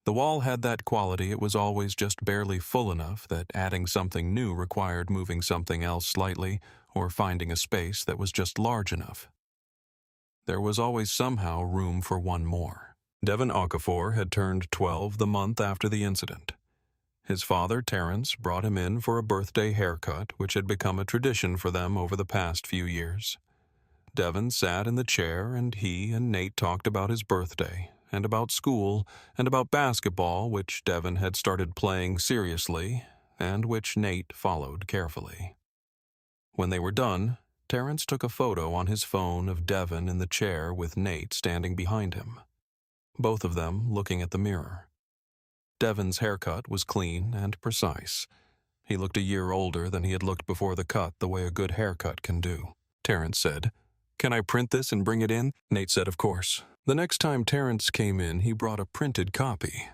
The wall had that quality. It was always just barely full enough that adding something new required moving something else slightly or finding a space that was just large enough. There was always somehow room for one more. Devin Okafor had turned 12 the month after the incident. His father, Terrence, brought him in for a birthday haircut, which had become a tradition for them over the past few years. Devin sat in the chair, and he and Nate talked about his birthday, and about school, and about basketball, which Devin had started playing seriously, and which Nate followed carefully. When they were done, Terrence took a photo on his phone of Devin in the chair with Nate standing behind him, both of them looking at the mirror. Devin's haircut was clean and precise. He looked a year older than he had looked before the cut, the way a good haircut can do. Terrence said, "Can I print this and bring it in?" Nate said, "Of course." The next time Terrence came in, he brought a printed copy.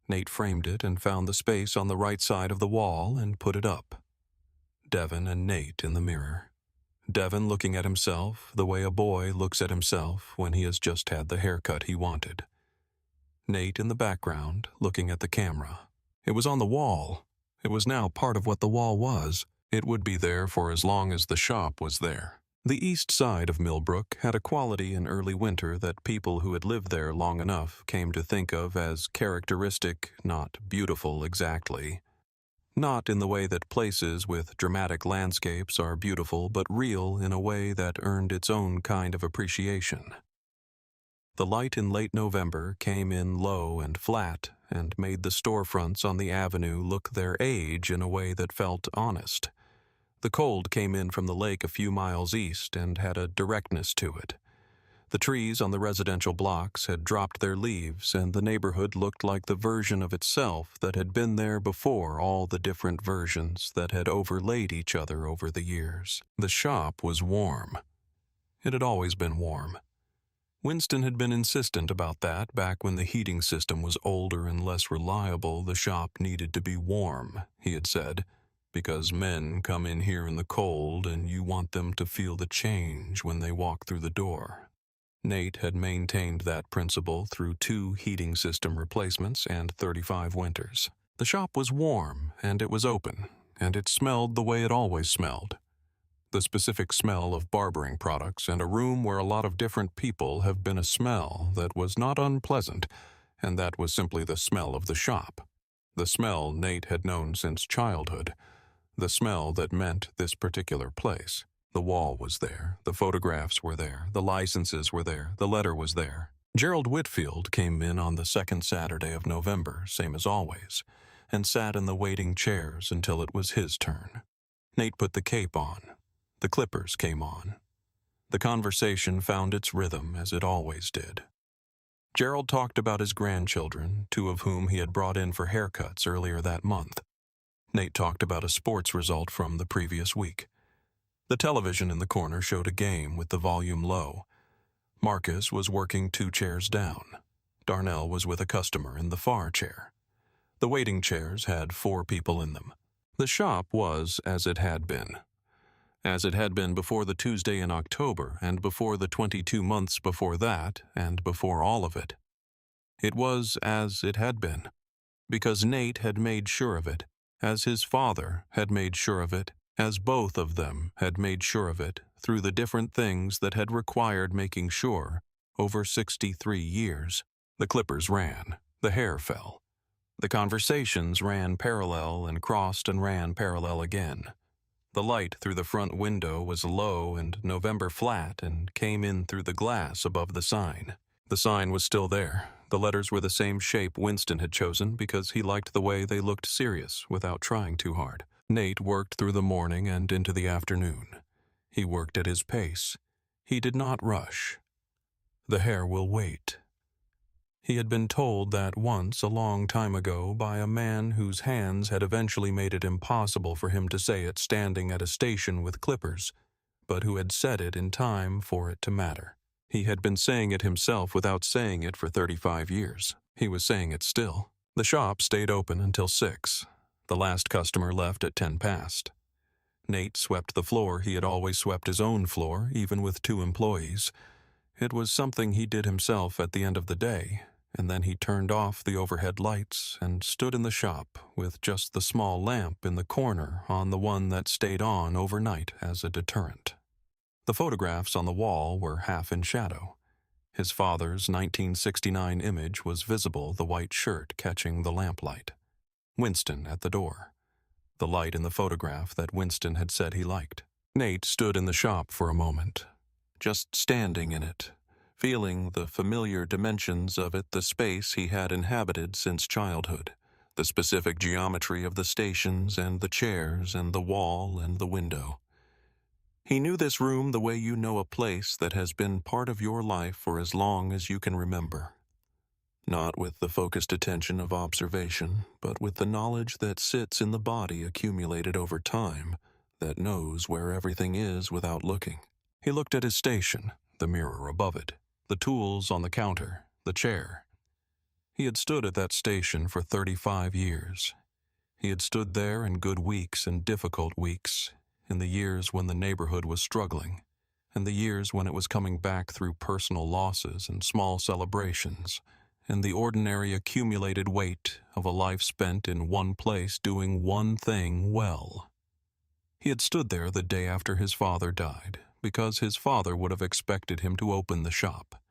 Nate framed it and found the space on the right side of the wall and put it up. Devin and Nate in the mirror. Devin looking at himself the way a boy looks at himself when he has just had the haircut he wanted. Nate in the background, looking at the camera. It was on the wall. It was now part of what the wall was. It would be there for as long as the shop was there. The east side of Millbrook had a quality in early winter that people who had lived there long enough came to think of as characteristic, not beautiful exactly. Not in the way that places with dramatic landscapes are beautiful, but real in a way that earned its own kind of appreciation. The light in late November came in low and flat and made the storefronts on the avenue look their age in a way that felt honest. The cold came in from the lake a few miles east and had a directness to it. The trees on the residential blocks had dropped their leaves, and the neighborhood looked like the version of itself that had been there before all the different versions that had overlaid each other over the years. The shop was warm. It had always been warm. Winston had been insistent about that back when the heating system was older and less reliable. The shop needed to be warm, he had said, because men come in here in the cold and you want them to feel the change when they walk through the door. Nate had maintained that principle through 2 heating system replacements and 35 winters. The shop was warm, and it was open, and it smelled the way it always smelled. The specific smell of barbering products and a room where a lot of different people have been a smell that was not unpleasant, and that was simply the smell of the shop. The smell Nate had known since childhood. The smell that meant this particular place. The wall was there, the photographs were there, the licenses were there, the letter was there. Gerald Whitfield came in on the second Saturday of November, same as always, and sat in the waiting chairs until it was his turn. Nate put the cape on. The clippers came on. The conversation found its rhythm as it always did. Gerald talked about his grandchildren, 2 of whom he had brought in for haircuts earlier that month. Nate talked about a sports result from the previous week. The television in the corner showed a game with the volume low. Marcus was working 2 chairs down. Darnell was with a customer in the far chair. The waiting chairs had 4 people in them. The shop was as it had been. As it had been before the Tuesday in October, and before the 22 months before that, and before all of it. It was as it had been, because Nate had made sure of it, as his father had made sure of it, as both of them had made sure of it through the different things that had required making sure over 63 years. The clippers ran, the hair fell. The conversations ran parallel and crossed and ran parallel again. The light through the front window was low and November flat and came in through the glass above the sign. The sign was still there. The letters were the same shape Winston had chosen because he liked the way they looked serious without trying too hard. Nate worked through the morning and into the afternoon. He worked at his pace. He did not rush. The hair will wait. He had been told that once a long time ago by a man whose hands had eventually made it impossible for him to say it standing at a station with clippers, but who had said it in time for it to matter. He had been saying it himself without saying it for 35 years. He was saying it still. The shop stayed open until 6. The last customer left at 10 past. Nate swept the floor. He had always swept his own floor, even with 2 employees. It was something he did himself at the end of the day, and then he turned off the overhead lights and stood in the shop with just the small lamp in the corner on the one that stayed on overnight as a deterrent. The photographs on the wall were half in shadow. His father's 1969 image was visible, the white shirt catching the lamplight. Winston at the door. The light in the photograph that Winston had said he liked. Nate stood in the shop for a moment, just standing in it, feeling the familiar dimensions of it, the space he had inhabited since childhood, the specific geometry of the stations and the chairs and the wall and the window. He knew this room the way you know a place that has been part of your life for as long as you can remember. Not with the focused attention of observation, but with the knowledge that sits in the body accumulated over time, that knows where everything is without looking. He looked at his station, the mirror above it, the tools on the counter, the chair. He had stood at that station for 35 years. He had stood there in good weeks and difficult weeks, in the years when the neighborhood was struggling, and the years when it was coming back through personal losses and small celebrations, and the ordinary accumulated weight of a life spent in one place doing one thing well. He had stood there the day after his father died, because his father would have expected him to open the shop,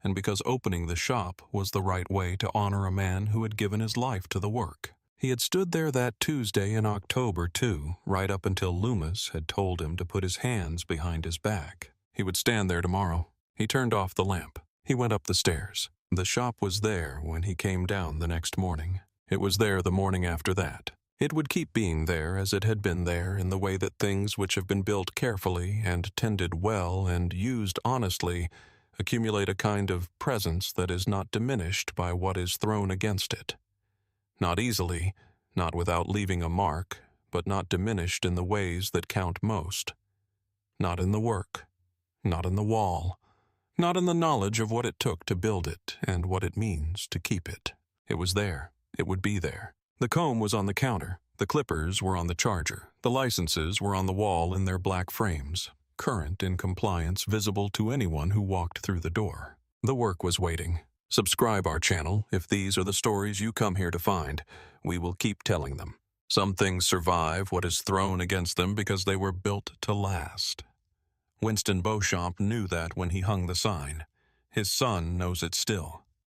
and because opening the shop was the right way to honor a man who had given his life to the work. He had stood there that Tuesday in October, too, right up until Loomis had told him to put his hands behind his back. He would stand there tomorrow. He turned off the lamp. He went up the stairs. The shop was there when he came down the next morning. It was there the morning after that. It would keep being there as it had been there in the way that things which have been built carefully and tended well and used honestly accumulate a kind of presence that is not diminished by what is thrown against it. Not easily, not without leaving a mark, but not diminished in the ways that count most. Not in the work, not in the wall, not in the knowledge of what it took to build it and what it means to keep it. It was there. It would be there. The comb was on the counter. The clippers were on the charger. The licenses were on the wall in their black frames, current in compliance, visible to anyone who walked through the door. The work was waiting. Subscribe our channel if these are the stories you come here to find. We will keep telling them. Some things survive what is thrown against them because they were built to last. Winston Beauchamp knew that when he hung the sign. His son knows it still.